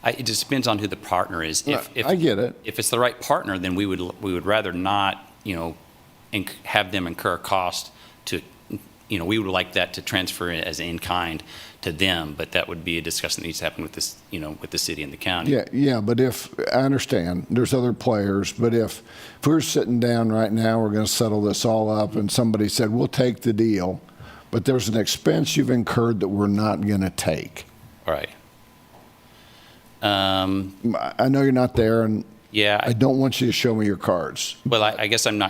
It just depends on who the partner is. If I get it. If it's the right partner, then we would rather not, have them incur cost to, we would like that to transfer as in kind to them, but that would be a discussion that needs to happen with this, with the city and the county. Yeah, but I understand, there's other players, but if we're sitting down right now, we're going to settle this all up, and somebody said, we'll take the deal, but there's an expense you've incurred that we're not going to take. All right. I know you're not there, and yeah, I don't want you to show me your cards. Well, I guess I'm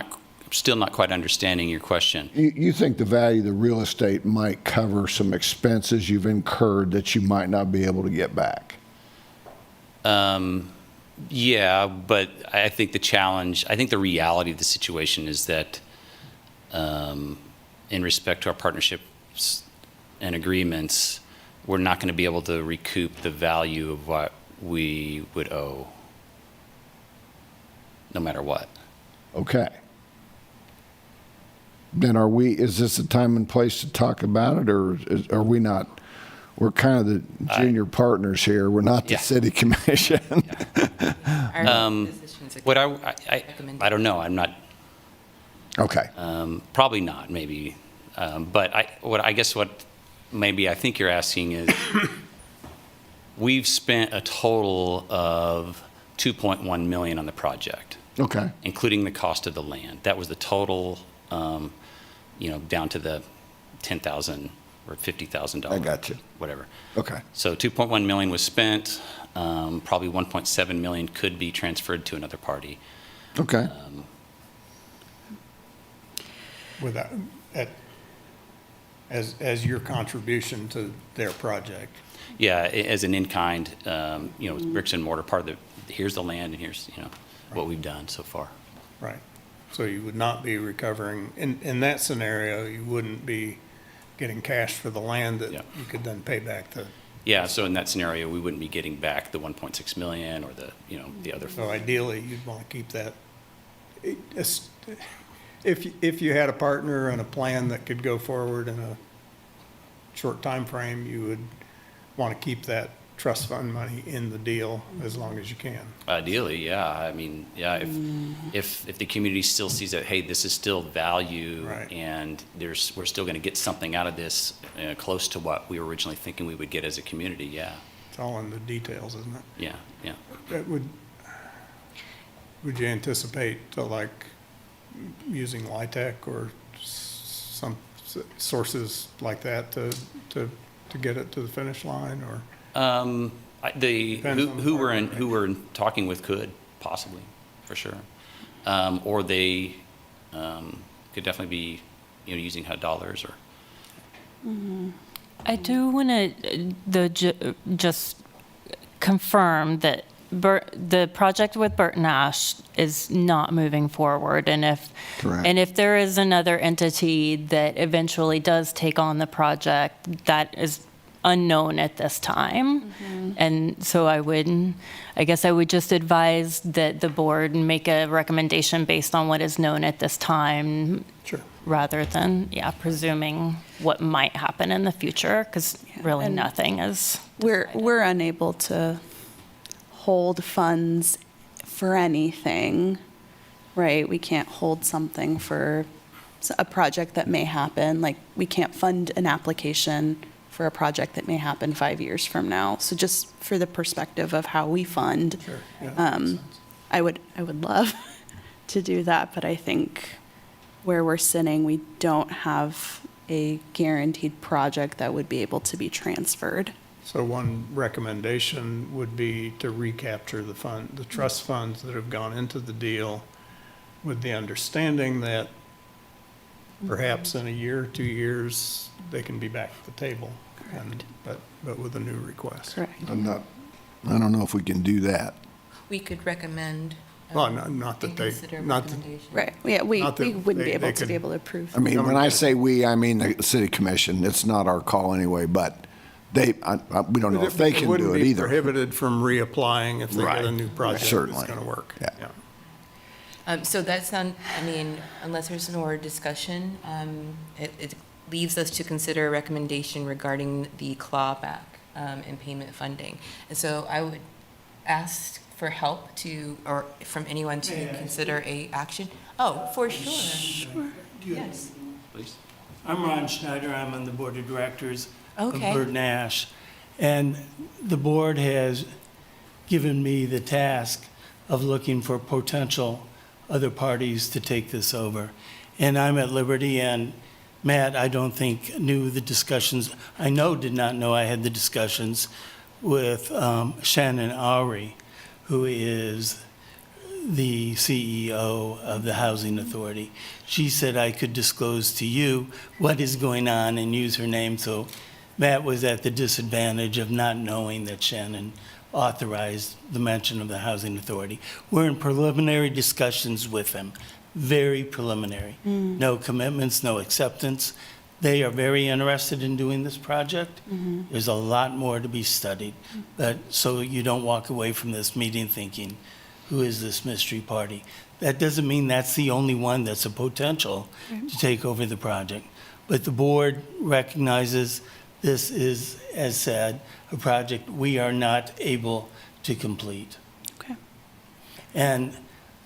still not quite understanding your question. You think the value of the real estate might cover some expenses you've incurred that you might not be able to get back? Yeah, but I think the reality of the situation is that in respect to our partnerships and agreements, we're not going to be able to recoup the value of what we would owe, no matter what. Okay. Then is this a time and place to talk about it, or are we not we're kind of the junior partners here. We're not the Yeah. city commission. Our positions are What I don't know. I'm not, Okay. probably not, maybe. But I guess what maybe I think you're asking is, we've spent a total of 2.1 million on the project, Okay. including the cost of the land. That was the total, down to the $10,000 or $50,000. I got you. Whatever. Okay. So 2.1 million was spent. Probably 1.7 million could be transferred to another party. Okay. Without, as your contribution to their project. Yeah, as an in-kind, bricks and mortar, part of here's the land and here's, what we've done so far. Right. So you would not be recovering, in that scenario, you wouldn't be getting cash for the land that Yeah. you could then pay back to. Yeah, so in that scenario, we wouldn't be getting back the 1.6 million or the other. So ideally, you'd want to keep that. If you had a partner and a plan that could go forward in a short time frame, you would want to keep that trust fund money in the deal as long as you can. Ideally, yeah. I mean, yeah, if the community still sees that, hey, this is still value, Right. and we're still going to get something out of this close to what we were originally thinking we would get as a community, yeah. It's all in the details, isn't it? Yeah, yeah. That would you anticipate using LIHTC or some sources like that to get it to the finish line, or? Who we're talking with could possibly, for sure. Or they could definitely be, using HUD dollars or. I do want to just confirm that the project with Bert Nash is not moving forward, and Correct. if there is another entity that eventually does take on the project, that is unknown at this time. And so I guess I would just advise that the board make a recommendation based on what is known at this time. Sure. Rather than, presuming what might happen in the future, because really and nothing is. We're unable to hold funds for anything, right? We can't hold something for a project that may happen. Like, we can't fund an application for a project that may happen 5 years from now. So just for the perspective of how we fund, Sure. Yeah, makes sense. I would love to do that, but I think where we're sitting, we don't have a guaranteed project that would be able to be transferred. So one recommendation would be to recapture the trust funds that have gone into the deal, with the understanding that perhaps in a year, 2 years, they can be back at the table. Correct. But with a new request. Correct. I don't know if we can do that. We could recommend. Well, not that and they, consider not that, recommendation. Right, yeah, we Not that wouldn't be they able to could- be able to approve. I mean, when I say we, I mean the city commission. It's not our call anyway, but we don't know if they can do it wouldn't be either. prohibited from reappplying if they get a Right. new project that's Certainly. going to work. Yeah. So that's not, unless there's more discussion, it leaves us to consider a recommendation regarding the clawback and payment funding. And so I would ask for help or from anyone to consider a action. Oh, for sure. Sure. Yes. Please. I'm Ron Schneider. I'm on the board of directors of Okay. Bert Nash. And the board has given me the task of looking for potential other parties to take this over. And I'm at liberty, and Matt, I don't think knew the discussions. I did not know I had the discussions with Shannon Oury, who is the CEO of the Housing Authority. She said I could disclose to you what is going on and use her name. So Matt was at the disadvantage of not knowing that Shannon authorized the mention of the Housing Authority. We're in preliminary discussions with them, very preliminary. No commitments, no acceptance. They are very interested in doing this project. There's a lot more to be studied, but so you don't walk away from this meeting thinking, who is this mystery party? That doesn't mean that's the only one that's a potential to take over the project. But the board recognizes this is, as said, a project we are not able to complete. Okay. And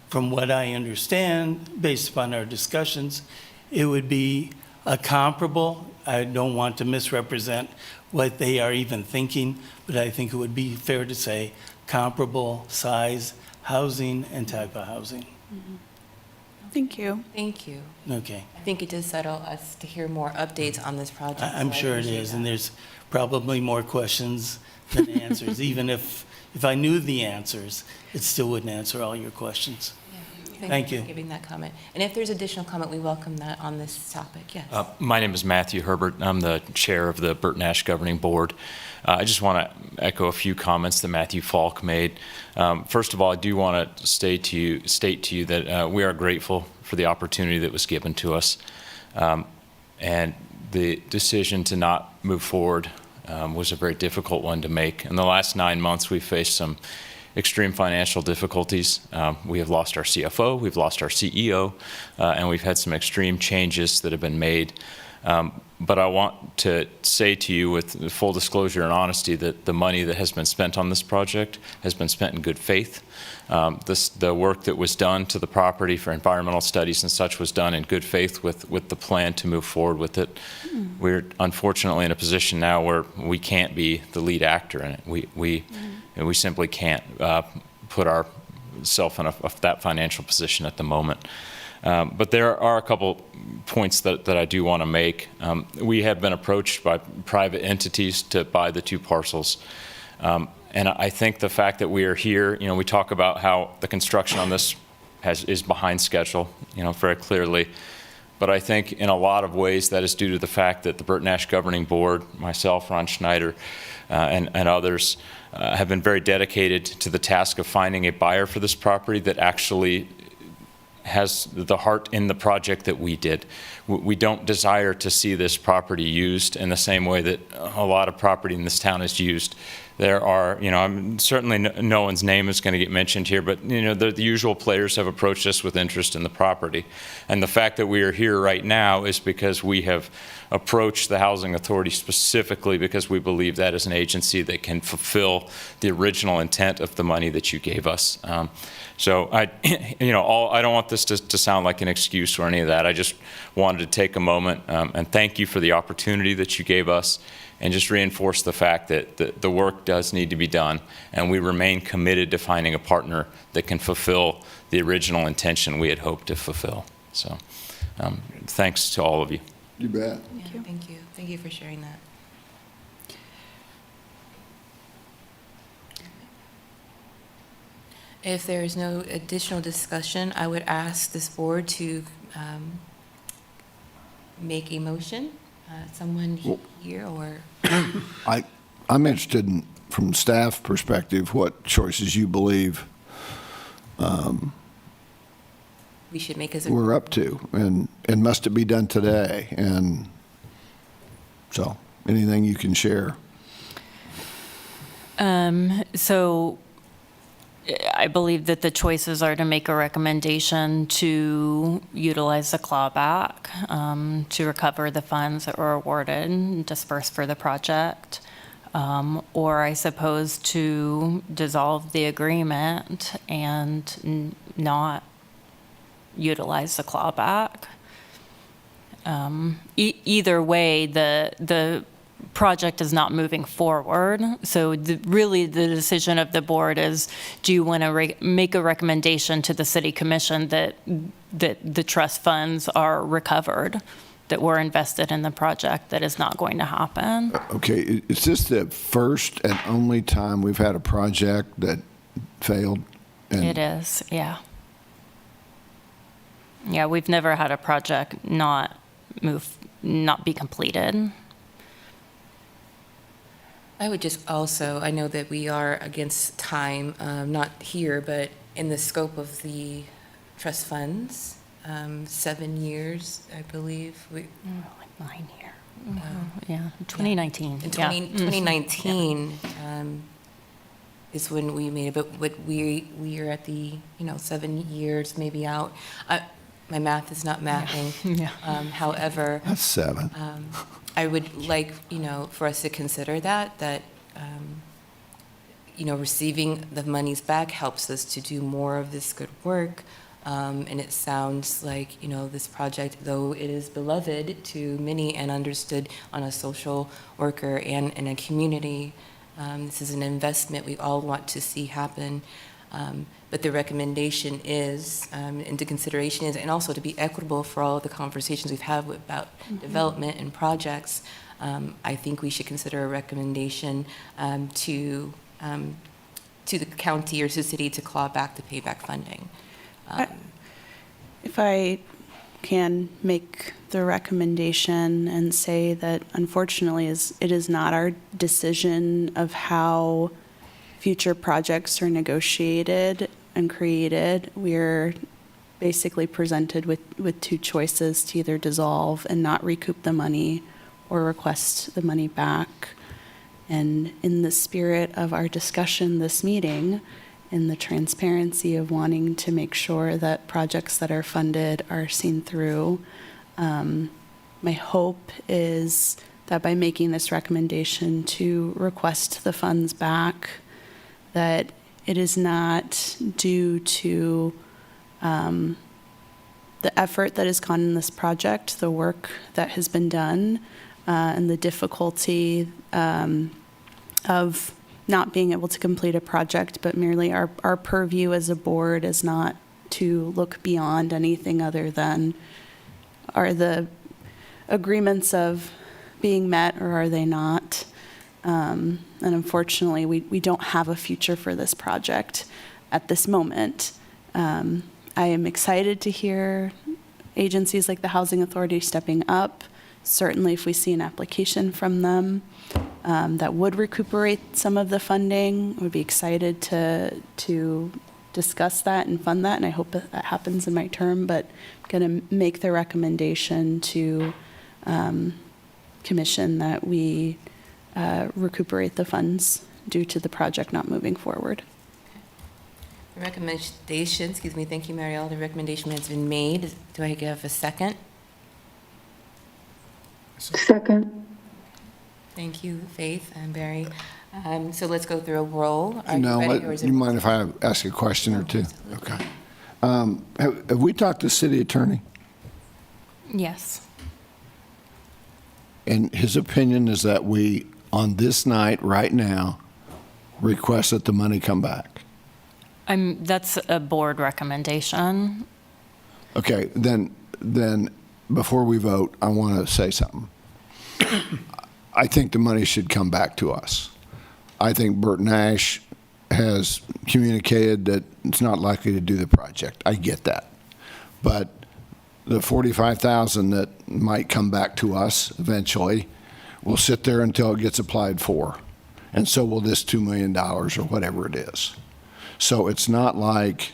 from what I understand, based upon our discussions, it would be a comparable, I don't want to misrepresent what they are even thinking, but I think it would be fair to say comparable size housing and type of housing. Thank you. Thank you. Okay. I think it does settle us to hear more updates on this project. I'm so I sure it appreciate is, that. and there's probably more questions than answers. Even if I knew the answers, it still wouldn't answer all your questions. Thank you. For giving that comment. And if there's additional comment, we welcome that on this topic. Yes. My name is Matthew Herbert. I'm the chair of the Bert Nash Governing Board. I just want to echo a few comments that Matthew Falk made. First of all, I do want to state to you that we are grateful for the opportunity that was given to us. And the decision to not move forward was a very difficult one to make. In the last 9 months, we faced some extreme financial difficulties. We have lost our CFO, we've lost our CEO, and we've had some extreme changes that have been made. But I want to say to you with full disclosure and honesty that the money that has been spent on this project has been spent in good faith. The work that was done to the property for environmental studies and such was done in good faith with the plan to move forward with it. We're unfortunately in a position now where we can't be the lead actor in it. We simply can't put ourselves in that financial position at the moment. But there are a couple points that I do want to make. We have been approached by private entities to buy the 2 parcels. And I think the fact that we are here, we talk about how the construction on this is behind schedule, very clearly. But I think in a lot of ways that is due to the fact that the Bert Nash Governing Board, myself, Ron Schneider, and others have been very dedicated to the task of finding a buyer for this property that actually has the heart in the project that we did. We don't desire to see this property used in the same way that a lot of property in this town is used. There are, certainly no one's name is going to get mentioned here, but the usual players have approached us with interest in the property. And the fact that we are here right now is because we have approached the Housing Authority specifically because we believe that is an agency that can fulfill the original intent of the money that you gave us. So I don't want this to sound like an excuse or any of that. I just wanted to take a moment and thank you for the opportunity that you gave us, and just reinforce the fact that the work does need to be done, and we remain committed to finding a partner that can fulfill the original intention we had hoped to fulfill. So thanks to all of you. You bet. Thank you. Thank you for sharing that. If there is no additional discussion, I would ask this board to make a motion. Someone here or? I'm interested in, from staff perspective, what choices you believe We should make as a. we're up to, and must it be done today? And so, anything you can share? So I believe that the choices are to make a recommendation to utilize the clawback to recover the funds that were awarded and dispersed for the project, or I suppose to dissolve the agreement and not utilize the clawback. Either way, the project is not moving forward. So really the decision of the board is, do you want to make a recommendation to the city commission that the trust funds are recovered, that were invested in the project? That is not going to happen. Okay, is this the first and only time we've had a project that failed? It is, yeah. Yeah, we've never had a project not be completed. I would just also, I know that we are against time, not here, but in the scope of the trust funds, 7 years, I believe. Like 9 here. Yeah, 2019. In Yeah. 2019 is when we made it, but we are at the 7 years maybe out. my math is not mathing. Yeah. However, That's 7. I would like, for us to consider that, receiving the monies back helps us to do more of this good work. And it sounds like, this project, though it is beloved to many and understood on a social worker and in a community, this is an investment we all want to see happen. But the recommendation is, into consideration is, and also to be equitable for all of the conversations we've had about development and projects, I think we should consider a recommendation to the county or to the city to claw back the payback funding. If I can make the recommendation and say that unfortunately it is not our decision of how future projects are negotiated and created. We're basically presented with two choices: to either dissolve and not recoup the money or request the money back. And in the spirit of our discussion this meeting, in the transparency of wanting to make sure that projects that are funded are seen through, my hope is that by making this recommendation to request the funds back, that it is not due to the effort that has gone in this project, the work that has been done, and the difficulty of not being able to complete a project, but merely our purview as a board is not to look beyond anything other than, are the agreements of being met or are they not? And unfortunately, we don't have a future for this project at this moment. I am excited to hear agencies like the Housing Authority stepping up. Certainly, if we see an application from them that would recuperate some of the funding, we'd be excited to discuss that and fund that, and I hope that happens in my term, but I'm going to make the recommendation to commission that we recuperate the funds due to the project not moving forward. The recommendation, thank you, Marielle. The recommendation has been made. Do I give a second? Second. Thank you, Faith and Barry. So let's go through a roll. Are No, you ready, or is it? you mind if I ask a question or two? Okay. Have we talked to the city attorney? Yes. And his opinion is that we, on this night, right now, request that the money come back. That's a board recommendation. Okay, then before we vote, I want to say something. I think the money should come back to us. I think Bert Nash has communicated that it's not likely to do the project. I get that. But the $45,000 that might come back to us eventually will sit there until it gets applied for. And so will this $2 million or whatever it is. So it's not like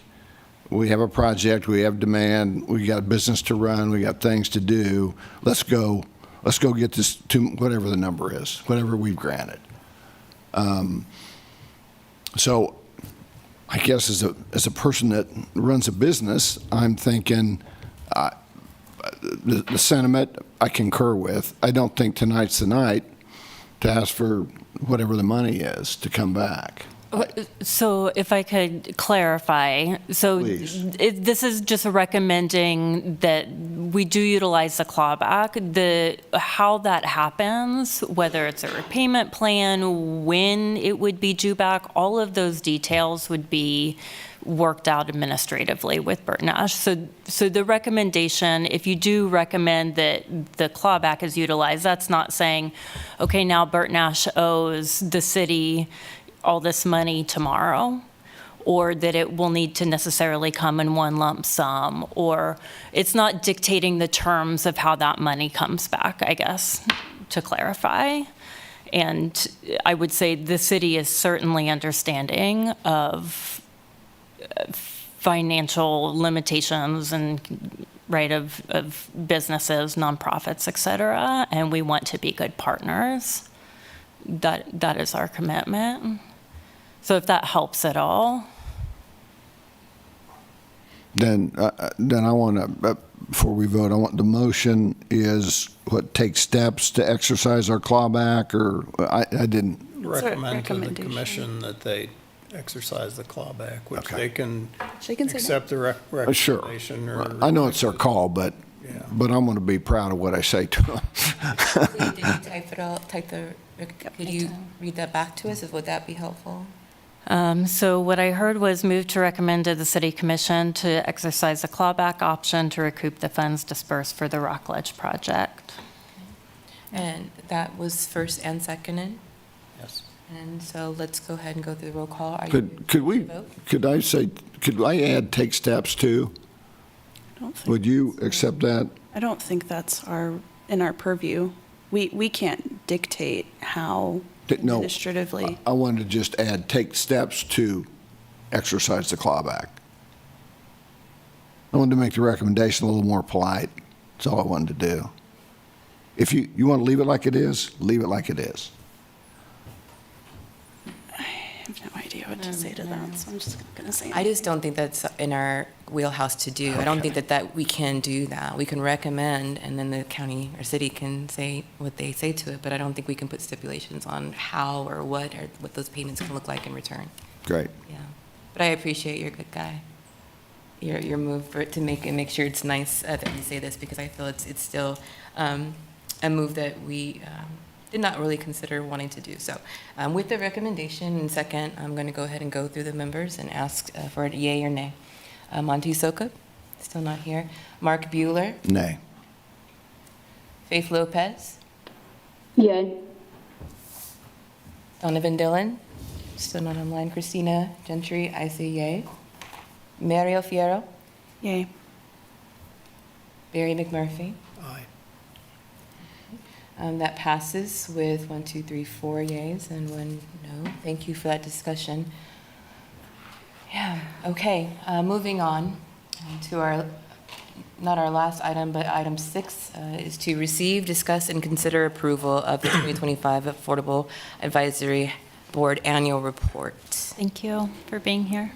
we have a project, we have demand, we got a business to run, we got things to do. Let's go get this to whatever the number is, whatever we've granted. So I guess as a person that runs a business, I'm thinking the sentiment I concur with. I don't think tonight's the night to ask for whatever the money is to come back. So if I could clarify, so this is just recommending that we do utilize the clawback. How that happens, whether it's a repayment plan, when it would be due back, all of those details would be worked out administratively with Bert Nash. So the recommendation, if you do recommend that the clawback is utilized, that's not saying, okay, now Bert Nash owes the city all this money tomorrow, or that it will need to necessarily come in one lump sum, or it's not dictating the terms of how that money comes back, I guess, to clarify. And I would say the city is certainly understanding of financial limitations and of businesses, nonprofits, et cetera, and we want to be good partners. That is our commitment. So if that helps at all. Then I want to, before we vote, I want the motion is what, take steps to exercise our clawback, or I didn't. Recommend to the recommendation. commission that they exercise the clawback, which Okay. they can She can say no. accept the Sure. recommendation or. I know it's their call, but Yeah. I'm going to be proud of what I say to them. Did you could you read that back to us? Would that be helpful? So what I heard was move to recommend to the city commission to exercise the clawback option to recoup the funds dispersed for the Rockledge project. And that was first and seconded? Yes. And so let's go ahead and go through the roll call. Are you Could we, ready to vote? could I add take steps too? I don't think Would you accept that? I don't think that's in our purview. We can't dictate how No. administratively. I wanted to just add, take steps to exercise the clawback. I wanted to make the recommendation a little more polite. That's all I wanted to do. If you want to leave it like it is, leave it like it is. I have no idea what to say to that, so I'm just going to say. I just don't think that's in our wheelhouse to do. I don't think that we can do that. We can recommend, and then the county or city can say what they say to it, but I don't think we can put stipulations on how or what those payments can look like in return. Great. Yeah. But I appreciate your good guy. Your move for it to make sure it's nice that we say this, because I feel it's still a move that we did not really consider wanting to do. So with the recommendation and second, I'm going to go ahead and go through the members and ask for a yay or nay. Monty Soka, still not here. Mark Bueller, Nay. Faith Lopez, Yay. Donovan Dillon, still not online. Christina Gentry, I say yay. Mario Fierro, Yay. Barry McMurphy. Aye. That passes with 4 yays and 1 no. Thank you for that discussion. Yeah, okay, moving on to not our last item, but item 6 is to receive, discuss, and consider approval of the 2025 Affordable Advisory Board Annual Report. Thank you for being here.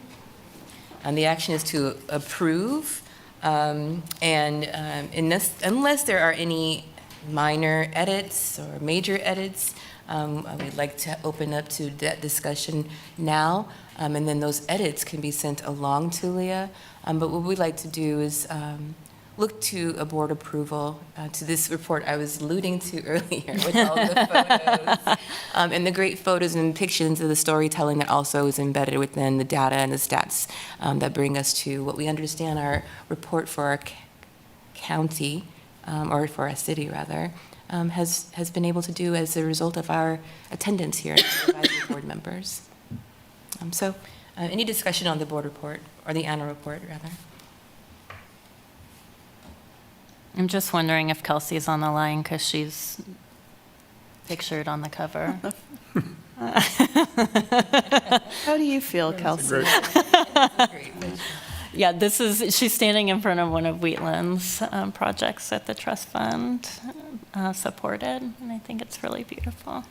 And the action is to approve, unless there are any minor edits or major edits, I would like to open up to that discussion now, and then those edits can be sent along to Leah. But what we'd like to do is look to a board approval to this report I was alluding to earlier with all the photos and the great photos and pictures of the storytelling that also is embedded within the data and the stats that bring us to what we understand our report for our county, or for our city rather, has been able to do as a result of our attendance here as advisory board members. So any discussion on the board report, or the annual report rather? I'm just wondering if Kelsey's on the line because she's pictured on the cover. How do you feel, Kelsey? Yeah, she's standing in front of one of Wheatland's projects that the trust fund supported, and I think it's really beautiful.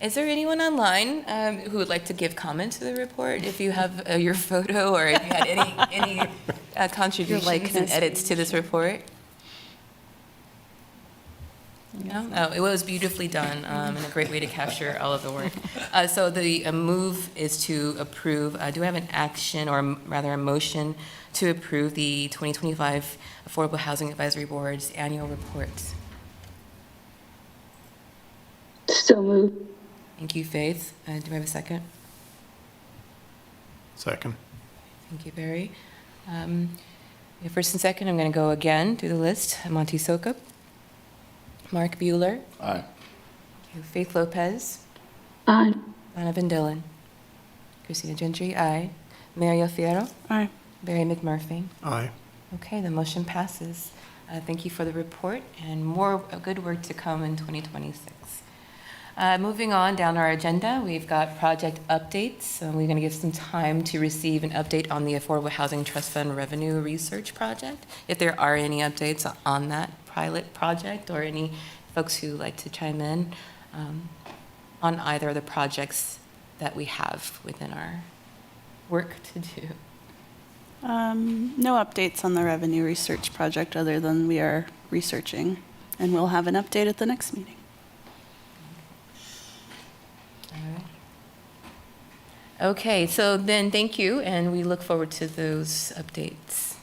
Is there anyone online who would like to give comment to the report? If you have your photo, or if you had any contributions and edits to this report? No? Oh, it was beautifully done, and a great way to capture all of the work. So the move is to approve, do I have an action, or rather a motion to approve the 2025 Affordable Housing Advisory Board's annual report? So moved. Thank you, Faith. Do I have a second? Second. Thank you, Barry. First and second, I'm going to go again through the list. Monty Sokup, Mark Bueller, Aye. Faith Lopez, Aye. Donovan Dillon, Christina Gentry, aye. Mario Fierro, Aye. Barry McMurphy. Aye. Okay, the motion passes. Thank you for the report, and more good work to come in 2026. Moving on down our agenda, we've got project updates. So we're going to give some time to receive an update on the Affordable Housing Trust Fund Revenue Research Project. If there are any updates on that pilot project, or any folks who like to chime in on either of the projects that we have within our work to do. No updates on the revenue research project other than we are researching, and we'll have an update at the next meeting. Okay, so then thank you, and we look forward to those updates.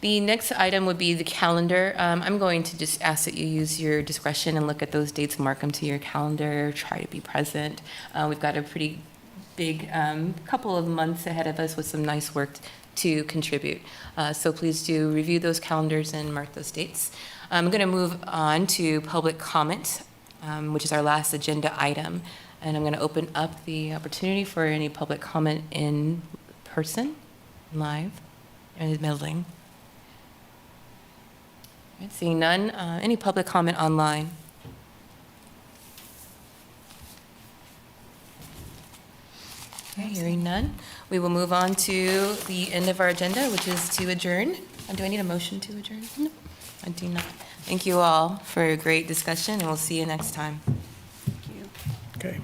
The next item would be the calendar. I'm going to just ask that you use your discretion and look at those dates, mark them to your calendar, try to be present. We've got a pretty big couple of months ahead of us with some nice work to contribute. So please do review those calendars and mark those dates. I'm going to move on to public comment, which is our last agenda item. And I'm going to open up the opportunity for any public comment in person, live, and meddling. All right, seeing none, any public comment online? Okay, hearing none, we will move on to the end of our agenda, which is to adjourn. Do I need a motion to adjourn? No, I do not. Thank you all for a great discussion, and we'll see you next time. Thank you. Okay.